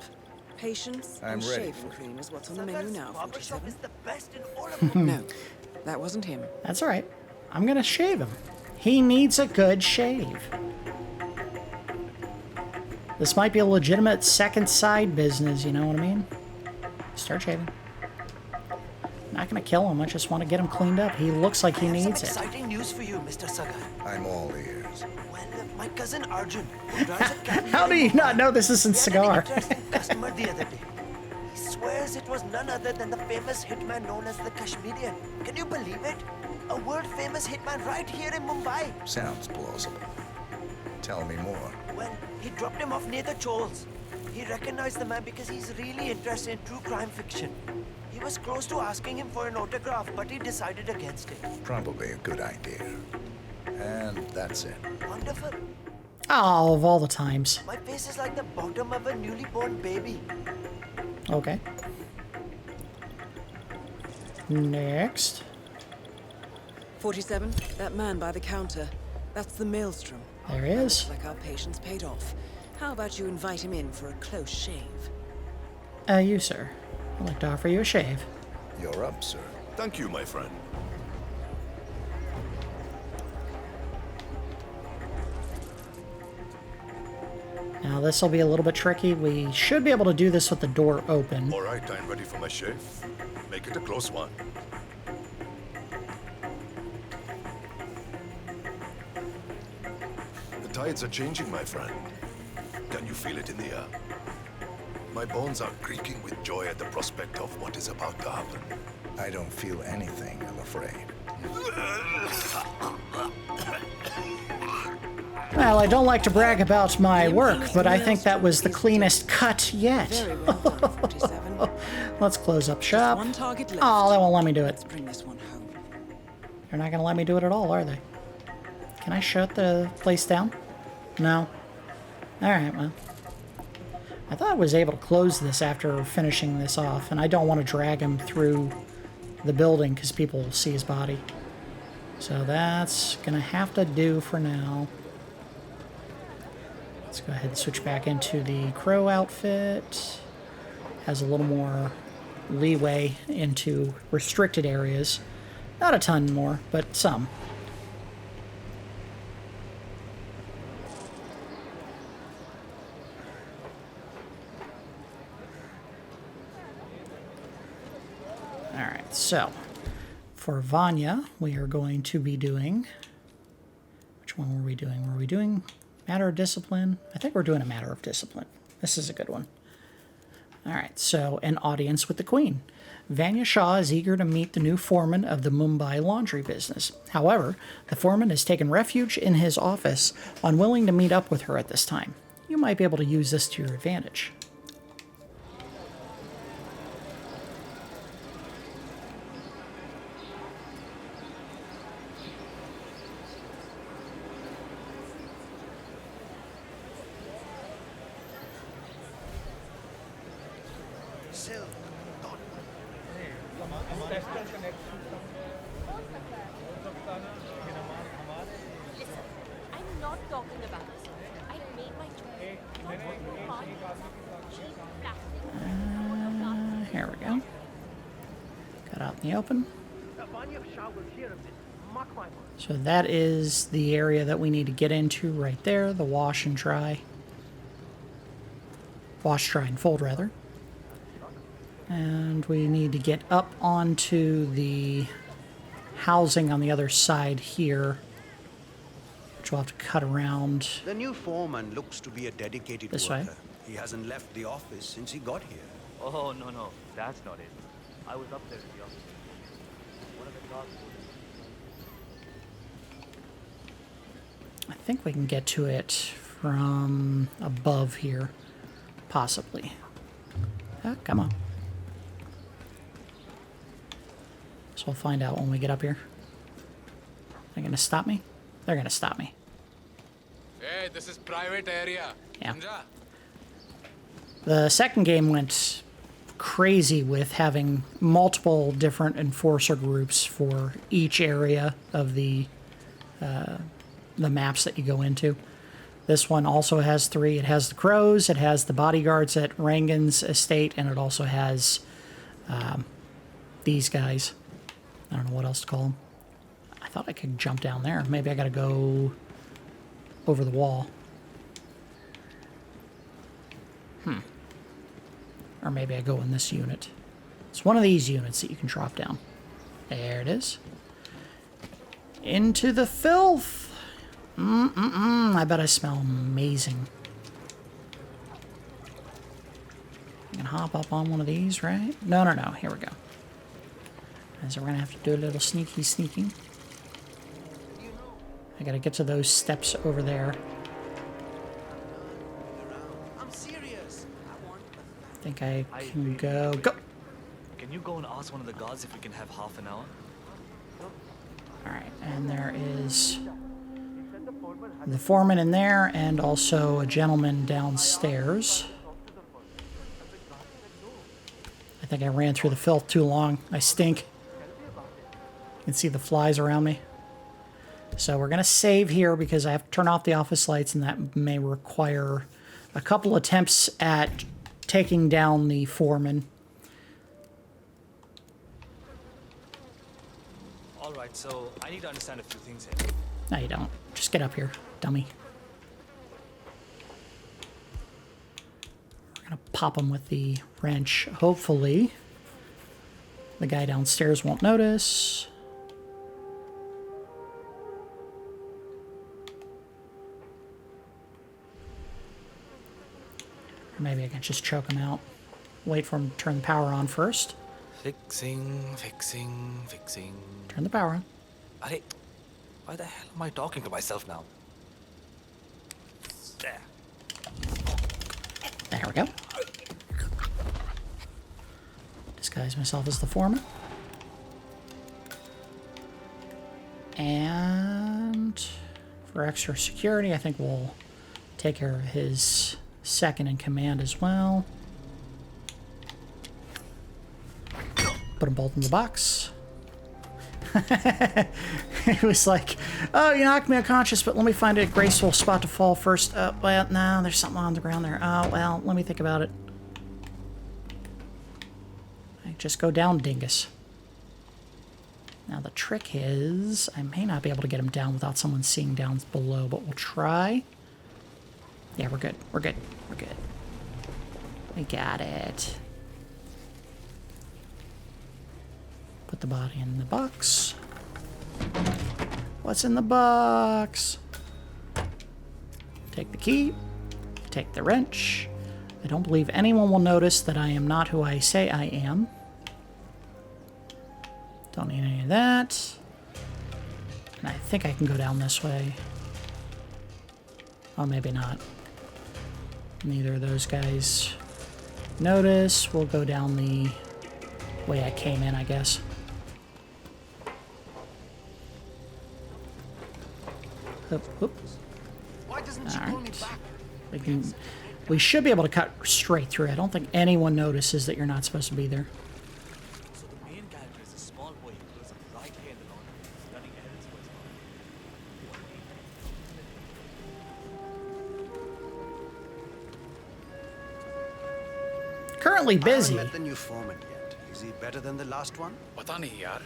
Patience and I'm ready. shaving cream is what's on the menu now, 47. is the best in all of No, that wasn't him. That's all right. I'm going to shave him. He needs a good shave. This might be a legitimate second side business, you know what I mean? Start shaving. Not going to kill him. I just want to get him cleaned up. He looks like he needs it. Exciting news for you, Mr. Sagar. I'm all ears. Well, my cousin Arjun, who drives a cab. How do you not know this isn't He had Cigar? an interesting customer the other day. He swears it was none other than the famous hitman known as the Kashmirian. Can you believe it? A world-famous hitman right here in Mumbai. Sounds plausible. Tell me more. Well, he dropped him off near the Chols. He recognized the man because he's really interested in true crime fiction. He was close to asking him for an autograph, but he decided against it. Probably a good idea. And that's it. Wonderful. Oh, of all the times. My face is like the bottom of a newly born baby. Okay. Next. 47, that man by the counter. That's the Maelstrom. There he is. Looks like our patience paid off. How about you invite him in for a close shave? You, sir. I'd like to offer you a shave. You're up, sir. Thank you, my friend. Now this will be a little bit tricky. We should be able to do this with the door open. All right, I'm ready for my shave. Make it a close one. The tides are changing, my friend. Can you feel it in the air? My bones are creaking with joy at the prospect of what is about to happen. I don't feel anything, I'm afraid. Well, I don't like to brag about my work, but I think that was the cleanest cut yet. Very well done, 47. Let's close up shop. One target left. Oh, they won't let me do it. Let's bring this one home. They're not going to let me do it at all, are they? Can I shut the place down? No. Alright, well. I thought I was able to close this after finishing this off, and I don't want to drag him through the building because people will see his body. So that's going to have to do for now. Let's go ahead and switch back into the crow outfit. Has a little more leeway into restricted areas. Not a ton more, but some. Alright, so for Vanya, we are going to be doing... Which one were we doing? Were we doing matter of discipline? I think we're doing a matter of discipline. This is a good one. Alright, so an audience with the Queen. Vanya Shah is eager to meet the new foreman of the Mumbai laundry business. However, the foreman has taken refuge in his office, unwilling to meet up with her at this time. You might be able to use this to your advantage. Listen, I'm not talking about this. I made my choice. Not working hard. Cheap plastic. Here we go. Got out in the open. Vanya Shah will hear of this. Mark my words. So that is the area that we need to get into right there, the wash and dry. Wash, dry, and fold, rather. And we need to get up onto the housing on the other side here, which we'll have to cut around. The new foreman looks to be a dedicated This worker. way. He hasn't left the office since he got here. Oh, no, that's not it. I was up there in the office. One of the guards. I think we can get to it from above here, possibly. Oh, come on. So we'll find out when we get up here. They're gonna stop me? They're gonna stop me. Hey, this is private area. Yeah. Samjha? The second game went crazy with having multiple different enforcer groups for each area of the maps that you go into. This one also has 3. It has the crows, it has the bodyguards at Rangan's estate, and it also has these guys. I don't know what else to call them. I thought I could jump down there. Maybe I gotta go over the wall. Or maybe I go in this unit. It's one of these units that you can drop down. There it is. Into the filth! I bet I smell amazing. I can hop up on one of these, right? No. Here we go. And so we're gonna have to do a little sneaking. I gotta get to those steps over there. I'm serious. I think I can go. Go! Can you go and ask one of the guards if we can have half an hour? Alright, and there is the foreman in there, and also a gentleman downstairs. I think I ran through the filth too long. I stink. You can see the flies around me. So we're going to save here because I have to turn off the office lights, and that may require a couple attempts at taking down the foreman. Alright, so I need to understand a few things here. No, you don't. Just get up here, dummy. pop him with the wrench. Hopefully, the guy downstairs won't notice. Or maybe I can just choke him out. Wait for him to turn the power on first. Fixing. Turn the power on. Arey, why the hell am I talking to myself now? There. There we go. Disguise myself as the foreman. And for extra security, I think we'll take care of his second in command as well. Put them both in the box. It was like, oh, you knocked me unconscious, but let me find a graceful spot to fall first. Well, no, there's something on the ground there. Oh, well, let me think about it. I just go down, dingus. Now the trick is, I may not be able to get him down without someone seeing down below, but we'll try. Yeah, we're good. We're good. We're good. We got it. Put the body in the box. What's in the box? Take the key. Take the wrench. I don't believe anyone will notice that I am not who I say I am. Don't need any of that. And I think I can go down this way. Oh, maybe not. Neither of those guys notice. We'll go down the way I came in, I guess. Why doesn't she call me back? We should be able to cut straight through. I don't think anyone notices that you're not supposed to be there. So the main character is a small boy who grows up right here in the laundry, running errands for his mom. Currently busy. I haven't met the new foreman yet. Is he better than the last one? Pata nahi yaar.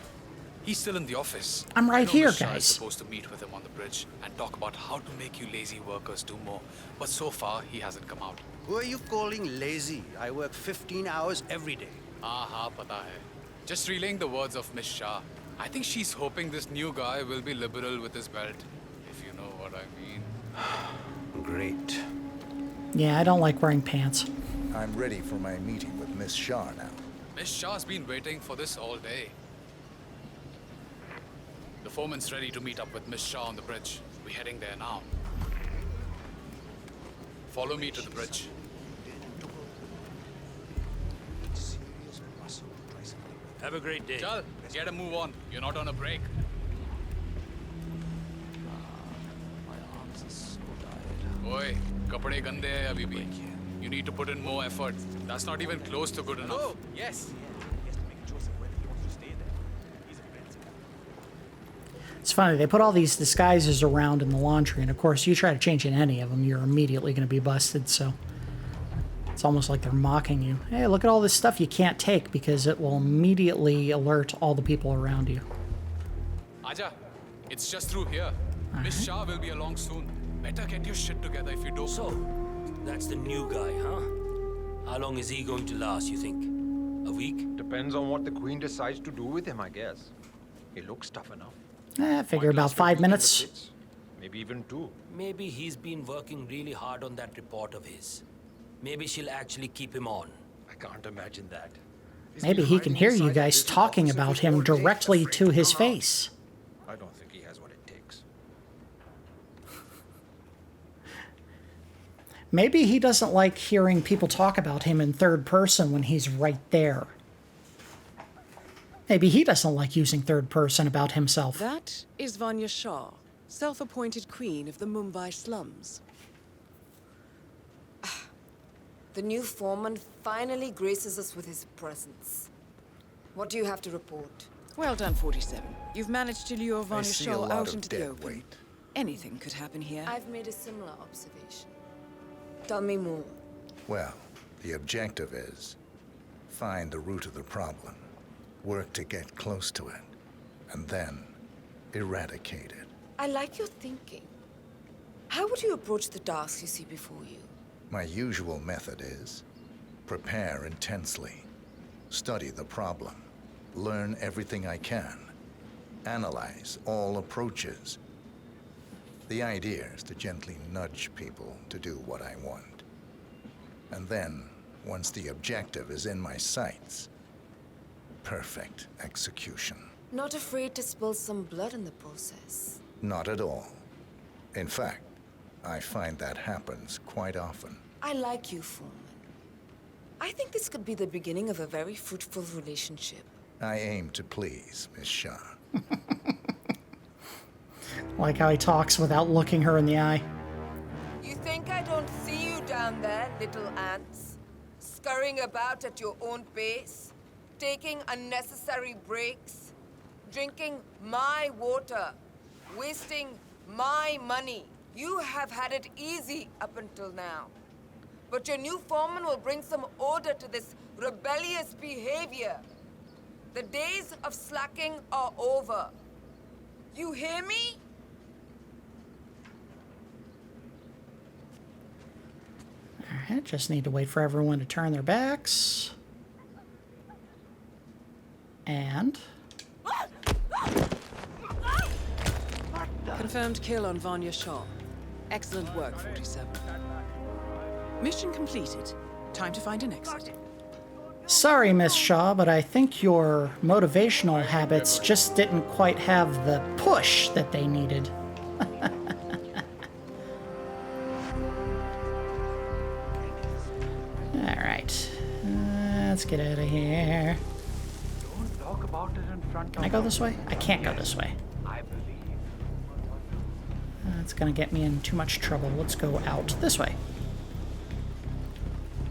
He's still in the office. I'm right here, Shah guys. is supposed to meet with him on the bridge and talk about how to make you lazy workers do more. But so far, he hasn't come out. Who are you calling lazy? I work 15 hours every day. Aha, pata hai. Just relaying the words of Miss Shah. I think she's hoping this new guy will be liberal with his belt, if you know what I mean. Great. Yeah, I don't like wearing pants. I'm ready for my meeting with Miss Shah now. Miss Shah's been waiting for this all day. The foreman's ready to meet up with Miss Shah on the bridge. We're heading there now. Follow me to the bridge. Have a great day. Chal, get a move on. You're not on a break. My arms are so tired. Oi, kapde gande hai abhi bhi. You need to put in more effort. That's not even close to good enough. Oh, yes. He has to make a choice of whether he wants to stay there. He's a principal. It's funny, they put all these disguises around in the laundry, and of course, you try to change in any of them, you're immediately going to be busted, so it's almost like they're mocking you. Hey, look at all this stuff you can't take because it will immediately alert all the people around you. Aja, it's just through here. Miss Shah will be along soon. Better get your shit together if you don't. So, that's the new guy, huh? How long is he going to last, you think? A week? Depends on what the Queen decides to do with him, I guess. He looks tough enough. I figure about 5 minutes. Maybe even 2. Maybe he's been working really hard on that report of his. Maybe she'll actually keep him on. I can't imagine that. Maybe he can hear you guys talking about him directly to his face. I don't think he has what it takes. Maybe he doesn't like hearing people talk about him in third person when he's right there. Maybe he doesn't like using third person about himself. That is Vanya Shah, self-appointed queen of the Mumbai slums. The new foreman finally graces us with his presence. What do you have to report? Well done, 47. You've managed to lure I Vanya see a Shah lot out of into the dead open. weight. Anything could happen here. I've made a similar observation. Tell me more. Well, the objective is find the root of the problem, work to get close to it, and then eradicate it. I like your thinking. How would you approach the tasks you see before you? My usual method is Prepare intensely. Study the problem. Learn everything I can. Analyze all approaches. The idea is to gently nudge people to do what I want. And then, once the objective is in my sights, perfect execution. Not afraid to spill some blood in the process? Not at all. In fact, I find that happens quite often. I like you, Foreman. I think this could be the beginning of a very fruitful relationship. I aim to please, Miss Shah. Like how he talks without looking her in the eye. You think I don't see you down there, little ants? Scurrying about at your own pace? Taking unnecessary breaks? Drinking my water? Wasting my money? You have had it easy up until now. But your new foreman will bring some order to this rebellious behavior. The days of slacking are over. You hear me? Alright, just need to wait for everyone to turn their backs. And... Confirmed kill on Vanya Shah. Excellent work, 47. Mission completed. Time to find an exit. Sorry, Miss Shah, but I think your motivational habits just didn't quite have the push that they needed. Alright. Let's get out of here. Don't talk about it in front Can I go this way? I can't go this way. That's gonna get me in too much trouble. Let's go out this way.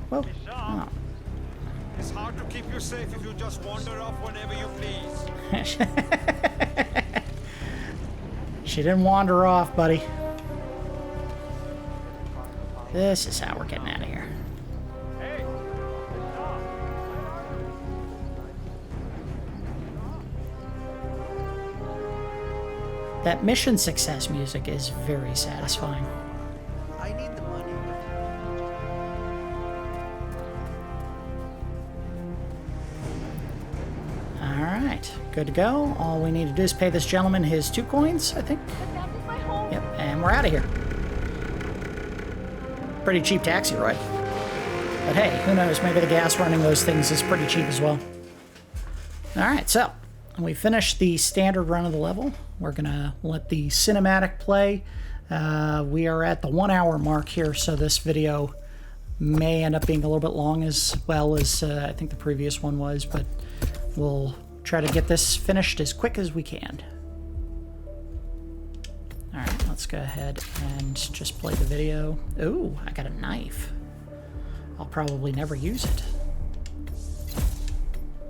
Whoa. Oh. It's hard to keep you safe if you just wander off whenever you please. She didn't wander off, buddy. This is how we're getting out of here. That mission success music is very satisfying. I need the money. Alright, good to go. All we need to do is pay this gentleman his 2 coins, I think. Yep, and we're out of here. Pretty cheap taxi ride. But hey, who knows, maybe the gas running those things is pretty cheap as well. Alright, so we finished the standard run of the level. We're gonna let the cinematic play. We are at the 1 hour mark here, so this video may end up being a little bit long as well as I think the previous one was, but we'll try to get this finished as quick as we can. Alright, let's go ahead and just play the video. Ooh, I got a knife. I'll probably never use it.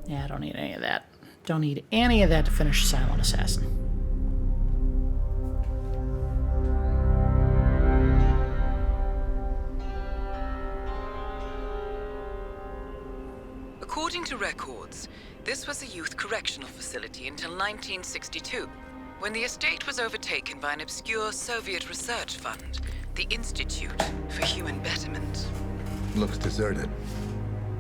Yeah, I don't need any of that. Don't need any of that to finish Silent Assassin. According to records, this was a youth correctional facility until 1962, when the estate was overtaken by an obscure Soviet research fund, the Institute for Human Betterment. Looks deserted.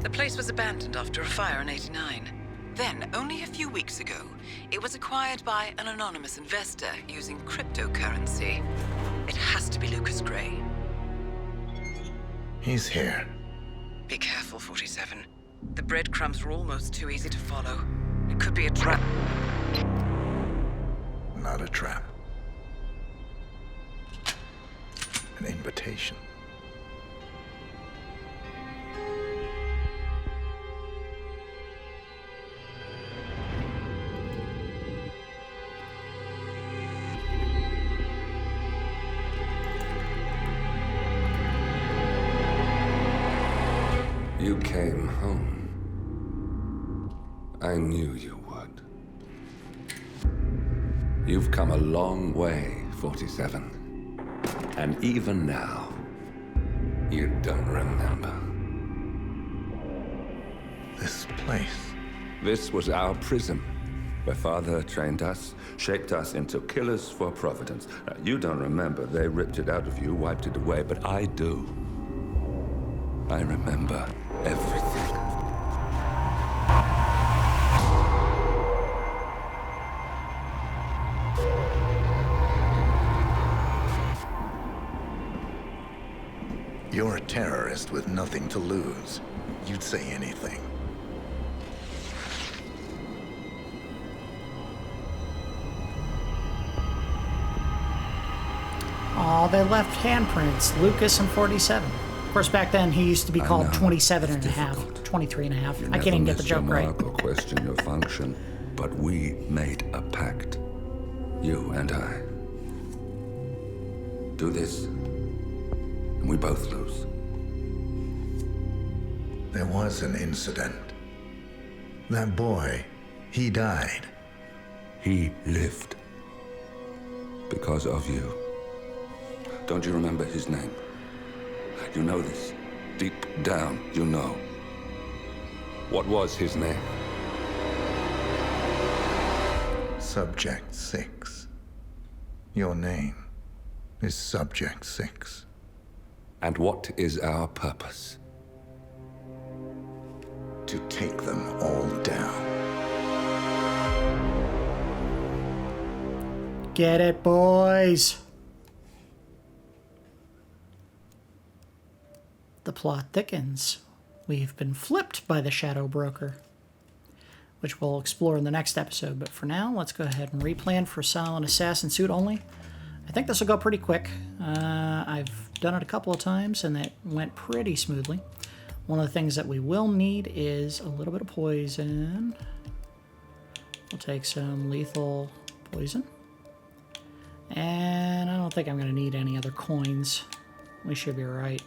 The place was abandoned after a fire in '89. Then, only a few weeks ago, it was acquired by an anonymous investor using cryptocurrency. It has to be Lucas Gray. He's here. Be careful, 47. The breadcrumbs were almost too easy to follow. It could be a trap. Not a trap. An invitation. You came home. I knew you would. You've come a long way, 47. And even now, you don't remember. This place. This was our prison, where Father trained us, shaped us into killers for Providence. Now, you don't remember. They ripped it out of you, wiped it away, but I do. I remember. everything. You're a terrorist with nothing to lose. You'd say anything. Oh, they left handprints. Lucas and 47. Of course, back then he used to be called 27 and a half, 23 and a half. I can't even get the joke right. Or question your function, but we made a pact. You and I. Do this, and we both lose. There was an incident. That boy, he died. He lived. Because of you. Don't you remember his name? You know this. Deep down, you know. What was his name? Subject 6. Your name is Subject 6. And what is our purpose? To take them all down. Get it, boys. The plot thickens. We've been flipped by the Shadow Broker, which we'll explore in the next episode. But for now, let's go ahead and replan for Silent Assassin suit only. I think this will go pretty quick. I've done it a couple of times, and that went pretty smoothly. One of the things that we will need is a little bit of poison. We'll take some lethal poison. And I don't think I'm going to need any other coins. We should be right.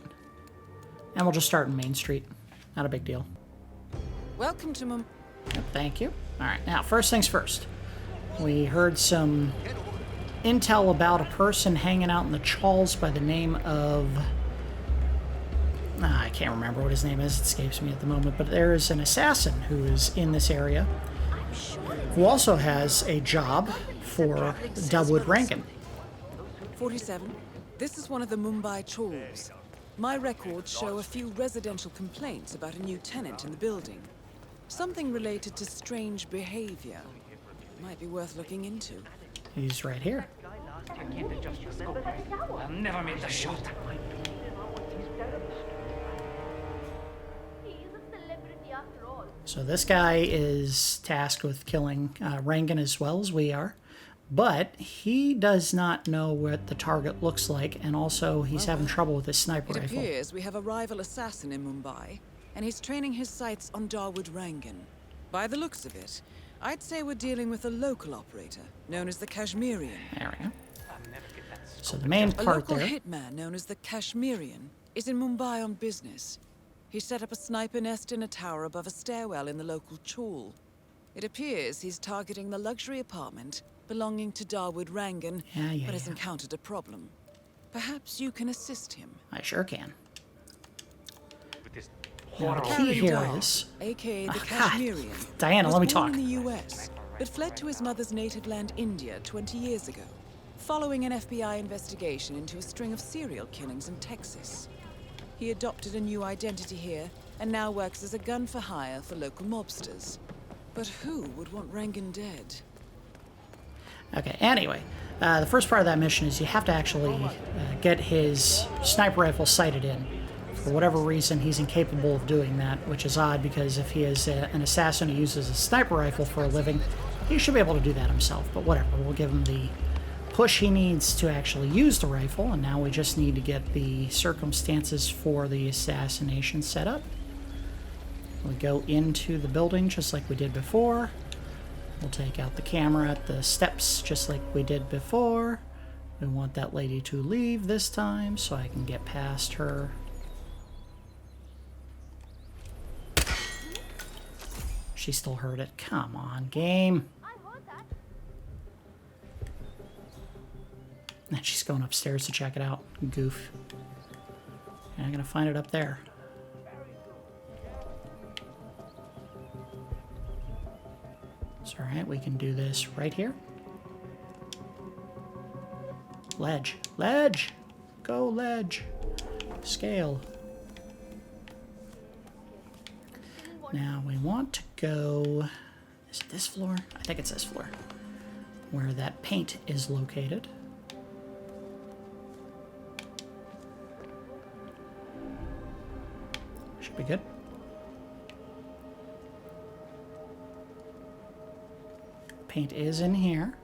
And we'll just start in Main Street. Not a big deal. Welcome to Mumbai. Yep, thank you. All right, now, first things first. We heard some intel about a person hanging out in the Chawls by the name of... I can't remember what his name is. It escapes me at the moment. But there is an assassin who is in this area who also has a job for Dawood Rangan. 47. This is one of the Mumbai Chawls. My records show a few residential complaints about a new tenant in the building. Something related to strange behavior. Might be worth looking into. He's right here. I've never made the shot. So this guy is tasked with killing Rangan as well as we are. But he does not know what the target looks like, and also he's having trouble with his sniper It rifle. appears we have a rival assassin in Mumbai, and he's training his sights on Dawood Rangan. By the looks of it, I'd say we're dealing with a local operator, known as the Kashmirian. There we go. So the main part A local there... hitman known as the Kashmirian is in Mumbai on business. He set up a sniper nest in a tower above a stairwell in the local chawl. It appears he's targeting the luxury apartment belonging to Dawood Rangan, but has encountered a problem. Perhaps you can assist him. I sure can. Now, the key here is... aka the Kashmirian, Diana, let me was talk. born in the US, but fled to his mother's native land, India, 20 years ago, following an FBI investigation into a string of serial killings in Texas. He adopted a new identity here, and now works as a gun for hire for local mobsters. But who would want Rangan dead? Okay, anyway, the first part of that mission is you have to actually get his sniper rifle sighted in. For whatever reason, he's incapable of doing that, which is odd because if he is an assassin who uses a sniper rifle for a living, he should be able to do that himself. But whatever, we'll give him the push he needs to actually use the rifle, and now we just need to get the circumstances for the assassination set up. We go into the building just like we did before. We'll take out the camera at the steps just like we did before. We want that lady to leave this time so I can get past her. She still heard it. Come on, game. And she's going upstairs to check it out. Goof. And I'm gonna find it up there. It's alright, we can do this right here. Ledge. Ledge! Go, ledge! Scale. Now we want to go, is it this floor? I think it's this floor, where that paint is located. Should be good. Paint is in here.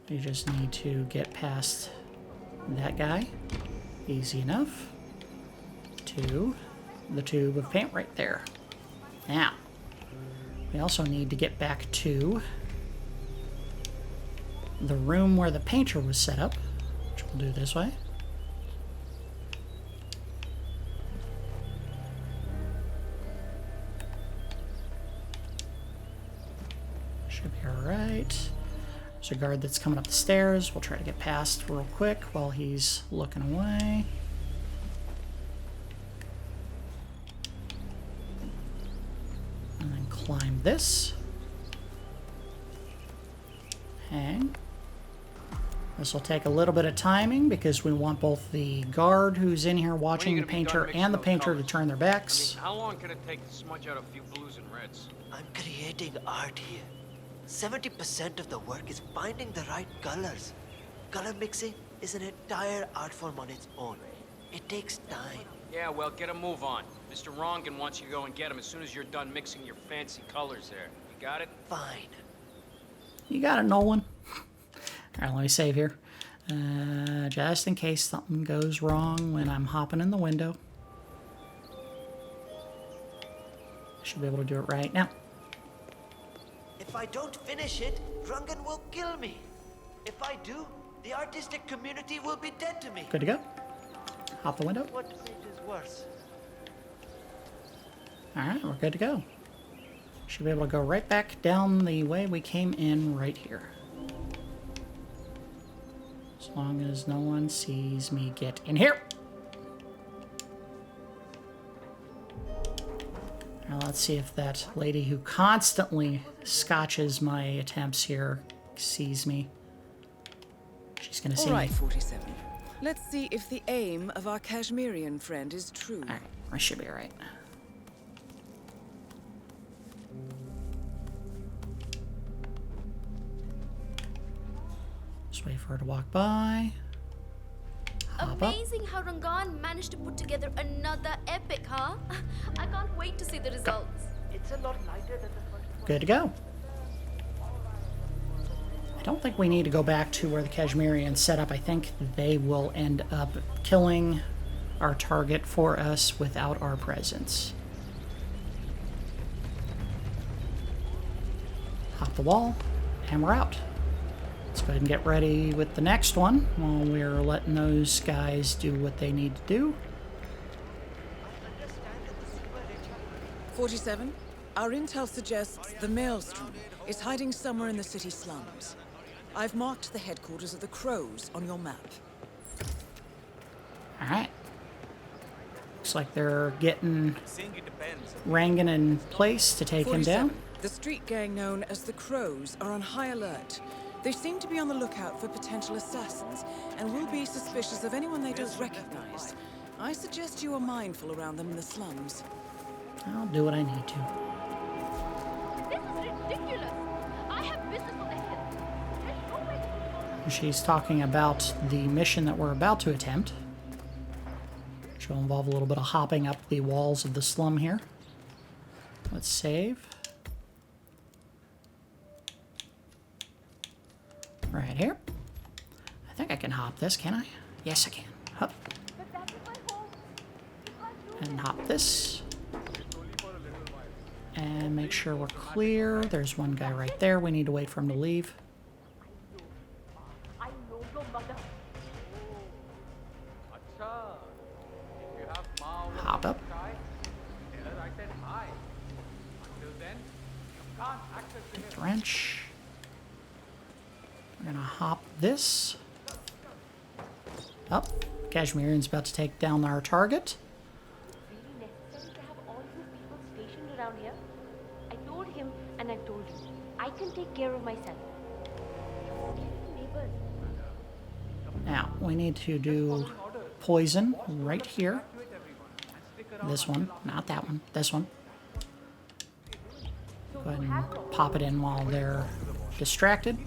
You just need to get past that guy. Easy enough. To the tube of paint right there. Now, we also need to get back to the room where the painter was set up, which we'll do this way. Should be alright. There's a guard that's coming up the stairs. We'll try to get past real quick while he's looking away. And then climb this. Hang. This will take a little bit of timing because we want both the guard who's in here watching the painter and the painter to turn their backs. How long can it take to smudge out a few blues and reds? I'm creating art here. 70% of the work is finding the right colors. Color mixing is an entire art form on its own. It takes time. Yeah, well, get a move on. Mr. Rangan wants you to go and get him as soon as you're done mixing your fancy colors there. You got it? Fine. You got it, Nolan. Alright, let me save here. Just in case something goes wrong when I'm hopping in the window. Should be able to do it right now. If I don't finish it, Rangan will kill me. If I do, the artistic community will be dead to me. Good to go. Hop the window. What fate is worse? Alright, we're good to go. Should be able to go right back down the way we came in right here. As long as no one sees me get in here. Now let's see if that lady who constantly scotches my attempts here sees me. She's gonna see All right, me. 47. Let's see if the aim of our Kashmirian friend is true. Alright, I should be alright. Just wait for her to walk by. Hop up. Amazing how Rangan managed to put together another epic, huh? I can't wait to see the results. It's a lot lighter than the first one. Good to go. I don't think we need to go back to where the Kashmirians set up. I think they will end up killing our target for us without our presence. Hop the wall, and we're out. Let's go ahead and get ready with the next one while we're letting those guys do what they need to do. 47. Our intel suggests the Maelstrom is hiding somewhere in the city slums. I've marked the headquarters of the Crows on your map. Alright. Looks like they're getting Rangan in place to take him 47. down. The street gang known as the Crows are on high alert. They seem to be on the lookout for potential assassins and will be suspicious of anyone they don't recognize. I suggest you are mindful around them in the slums. I'll do what I need to. This is ridiculous. I have business on the hill. There's no way to go. She's talking about the mission that we're about to attempt, which will involve a little bit of hopping up the walls of the slum here. Let's save. Right here. I think I can hop this, can I? Yes, I can. Hop. And hop this. And make sure we're clear. There's one guy right there. We need to wait for him to leave. I know your mother. Hop up. Wrench. We're gonna hop this. Oh, Kashmirian's about to take down our target. Really necessary to have all you people stationed around here? I told him and I told you. I can take care of myself. Neighbors. Now, we need to do poison right here. This one, not that one, this one. Go ahead and pop it in while they're distracted.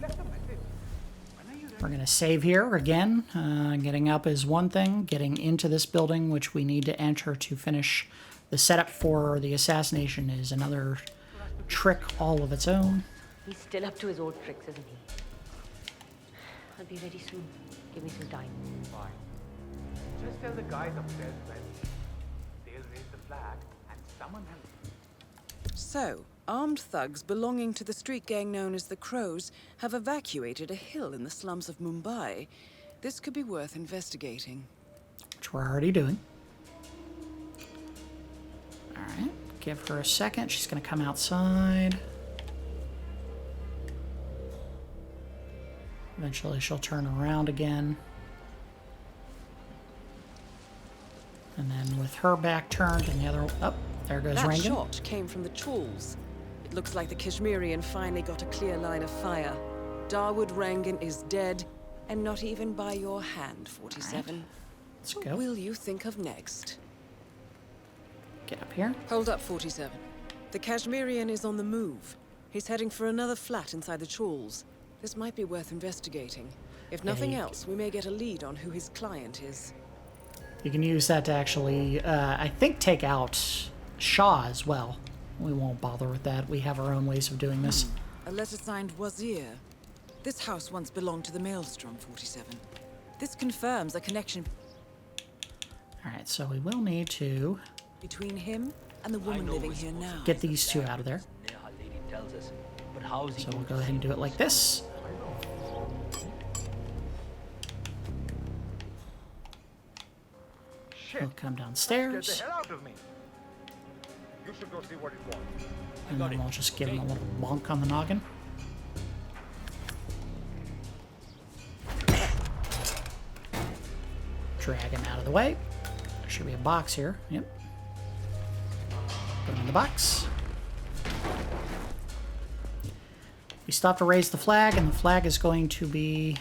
We're going to save here again. Getting up is one thing. Getting into this building, which we need to enter to finish the setup for the assassination, is another trick all of its own. He's still up to his old tricks, isn't he? I'll be ready soon. Give me some time. Fine. Just tell the guys upstairs when they'll raise the flag and summon him. So, armed thugs belonging to the street gang known as the Crows have evacuated a hill in the slums of Mumbai. This could be worth investigating. Which we're already doing. Alright, give her a second. She's going to come outside. Eventually she'll turn around again. And then with her back turned and the other... Oh, there goes That Rangan. shot came from the Chawls. It looks like the Kashmirian finally got a clear line of fire. Dawood Rangan is dead, and not even by your hand, 47. Right. Let's What go. will you think of next? Get up here. Hold up, 47. The Kashmirian is on the move. He's heading for another flat inside the Chawls. This might be worth investigating. If nothing else, we may get a lead on who his client is. You can use that to actually, I think, take out Shah as well. We won't bother with that. We have our own ways of doing this. A letter signed Wazir. This house once belonged to the Maelstrom, 47. This confirms a connection Alright, so we will need to between him and the woman living here now. get these two out of there. Tells us. But how is he So we'll going go to ahead and do it like this. He'll come downstairs. Get the hell out of me. You should go see what it was. And then we'll just give him a little bonk on the noggin. Drag him out of the way. There should be a box here. Yep. Put him in the box. We stop to raise the flag, and the flag is going to be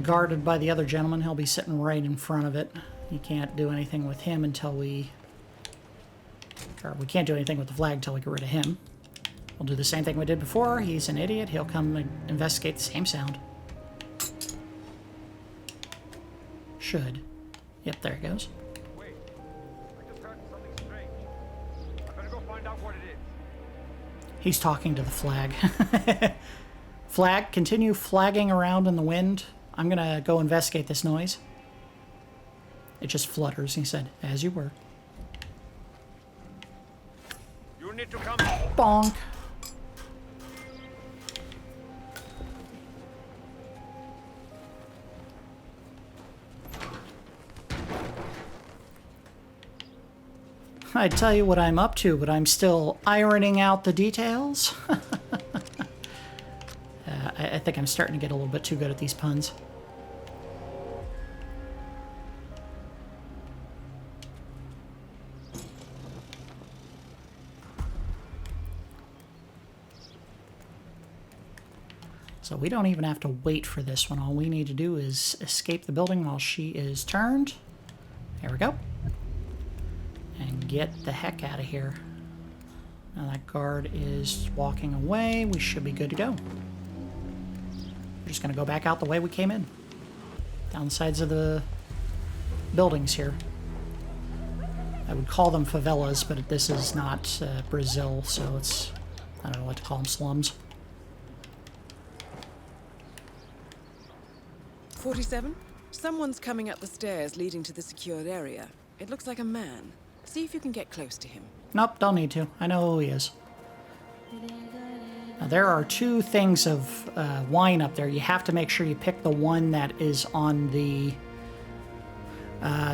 guarded by the other gentleman. He'll be sitting right in front of it. You can't do anything with him until we... Or we can't do anything with the flag until we get rid of him. We'll do the same thing we did before. He's an idiot. He'll come and investigate the same sound. Should. Yep, there it goes. Wait, I just heard something strange. I better go find out what it is. He's talking to the flag. Flag, continue flagging around in the wind. I'm gonna go investigate this noise. It just flutters, he said, as you were. You need to come. Bonk. I'd tell you what I'm up to, but I'm still ironing out the details. I think I'm starting to get a little bit too good at these puns. So we don't even have to wait for this one. All we need to do is escape the building while she is turned. There we go. And get the heck out of here. Now that guard is walking away. We should be good to go. We're just going to go back out the way we came in. Down the sides of the buildings here. I would call them favelas, but this is not Brazil, so it's... I don't know what to call them, slums. 47? Someone's coming up the stairs leading to the secured area. It looks like a man. See if you can get close to him. Nope, don't need to. I know who he is. Now, there are two things of wine up there. You have to make sure you pick the one that is on the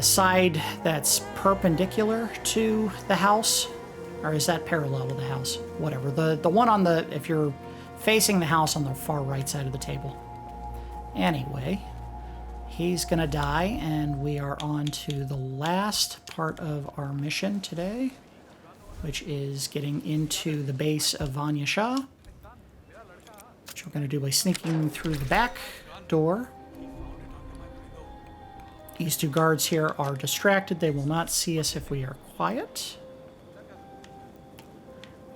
side that's perpendicular to the house. Or is that parallel to the house? Whatever. The one on the... If you're facing the house on the far right side of the table. Anyway, he's gonna die, and we are on to the last part of our mission today, which is getting into the base of Vanya Shah, which we're gonna do by sneaking through the back door. These two guards here are distracted. They will not see us if we are quiet.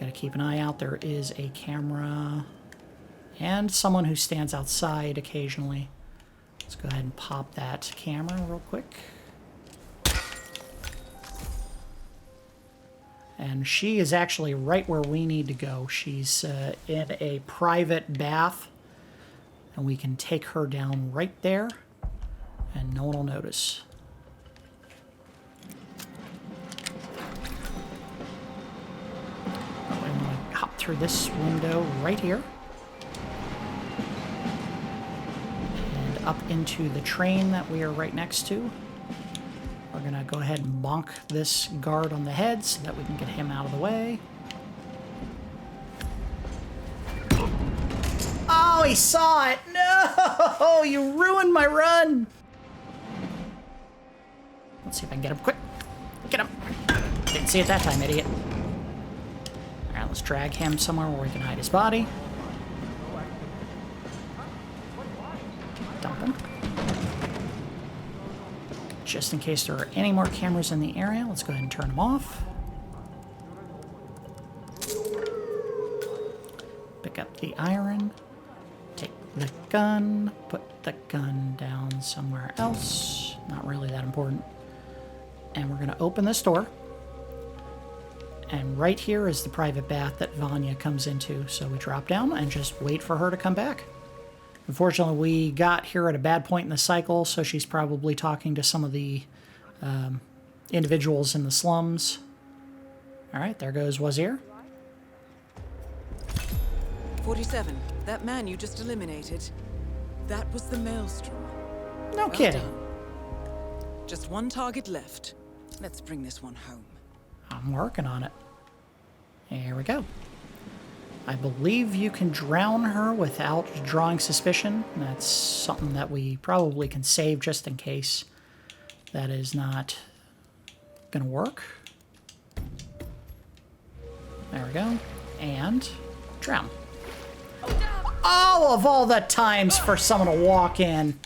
Gotta keep an eye out. There is a camera and someone who stands outside occasionally. Let's go ahead and pop that camera real quick. And she is actually right where we need to go. She's in a private bath. And we can take her down right there. And no one will notice. I'm going to hop through this window right here. And up into the train that we are right next to. We're going to go ahead and bonk this guard on the head so that we can get him out of the way. Oh, he saw it! No! You ruined my run! Let's see if I can get him quick. Get him! Didn't see it that time, idiot. Alright, let's drag him somewhere where we can hide his body. Dump him. Just in case there are any more cameras in the area, let's go ahead and turn them off. Pick up the iron. Take the gun. Put the gun down somewhere else. Not really that important. And we're going to open this door. And right here is the private bath that Vanya comes into. So we drop down and just wait for her to come back. Unfortunately, we got here at a bad point in the cycle, so she's probably talking to some of the individuals in the slums. All right, there goes Wazir. 47. That man you just eliminated. That was the Maelstrom. No kidding. Done. Just one target left. Let's bring this one home. I'm working on it. Here we go. I believe you can drown her without drawing suspicion. That's something that we probably can save just in case that is not going to work. There we go. And drown. Oh, of all the times for someone to walk in.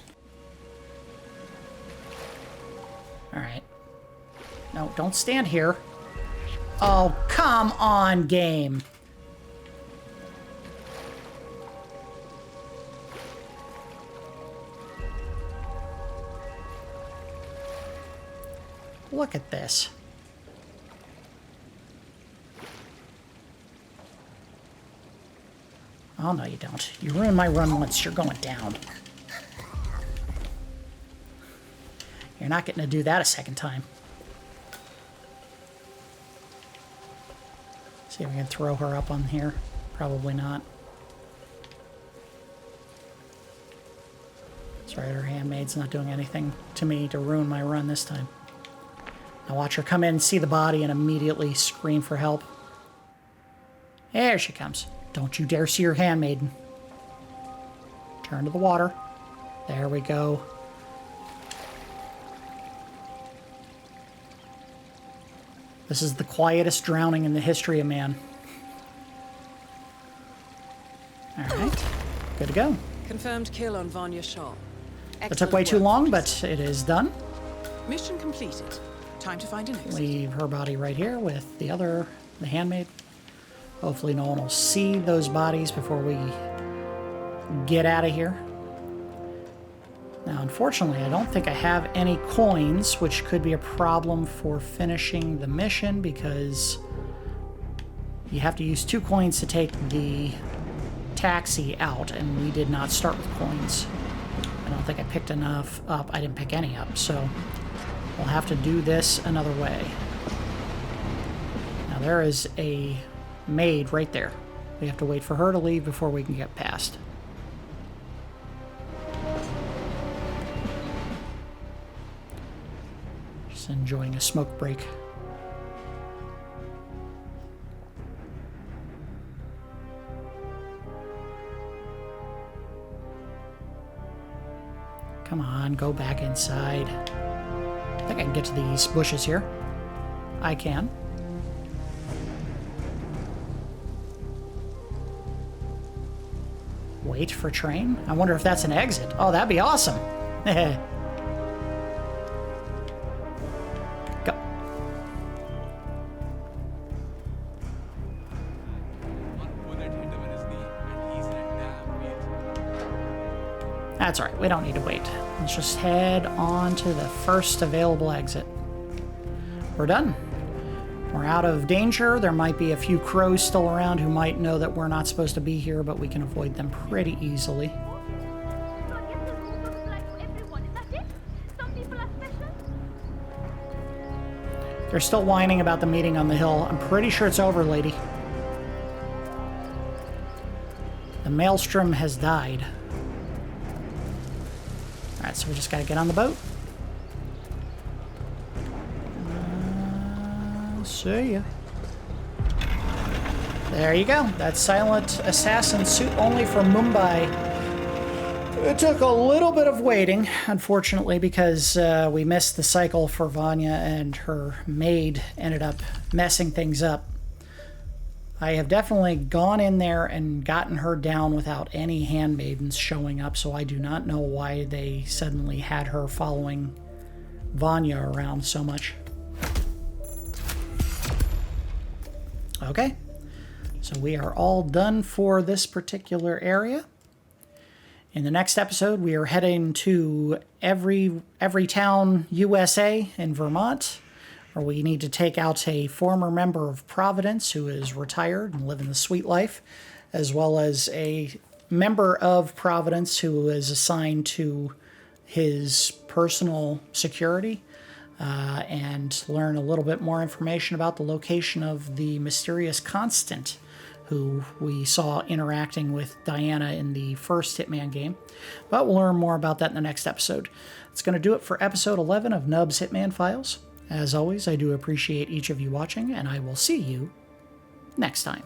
All right. No, don't stand here. Oh, come on, game. Look at this. Oh, no, you don't. You ruined my run once. You're going down. You're not getting to do that a second time. See if we can throw her up on here. Probably not. That's right, her handmaid's not doing anything to me to ruin my run this time. Now watch her come in, see the body, and immediately scream for help. There she comes. Don't you dare see your handmaiden. Turn to the water. There we go. This is the quietest drowning in the history of man. Alright. Good to go. Confirmed kill on Vanya Shah. It took way too long, but it is done. Mission completed. Time to find an exit. Leave her body right here with the handmaid. Hopefully no one will see those bodies before we get out of here. Now, unfortunately, I don't think I have any coins, which could be a problem for finishing the mission because you have to use 2 coins to take the taxi out, and we did not start with coins. I don't think I picked enough up. I didn't pick any up, so we'll have to do this another way. Now, there is a maid right there. We have to wait for her to leave before we can get past. Just enjoying a smoke break. Come on, go back inside. I think I can get to these bushes here. I can. Wait for train? I wonder if that's an exit. Oh, that'd be awesome. Go. That's all right. We don't need to wait. Let's just head on to the first available exit. We're done. We're out of danger. There might be a few crows still around who might know that we're not supposed to be here, but we can avoid them pretty easily. They're still whining about the meeting on the hill. I'm pretty sure it's over, lady. The Maelstrom has died. Alright, so we just gotta get on the boat. See ya. There you go. That's silent assassin suit only for Mumbai. It took a little bit of waiting, unfortunately, because we missed the cycle for Vanya and her maid ended up messing things up. I have definitely gone in there and gotten her down without any handmaidens showing up, so I do not know why they suddenly had her following Vanya around so much. Okay, so we are all done for this particular area. In the next episode, we are heading to Everytown, USA in Vermont, where we need to take out a former member of Providence who is retired and living the sweet life, as well as a member of Providence who is assigned to his personal security, and learn a little bit more information about the location of the mysterious Constant, who we saw interacting with Diana in the first Hitman game. But we'll learn more about that in the next episode. That's going to do it for episode 11 of Nub's Hitman Files. As always, I do appreciate each of you watching, and I will see you next time.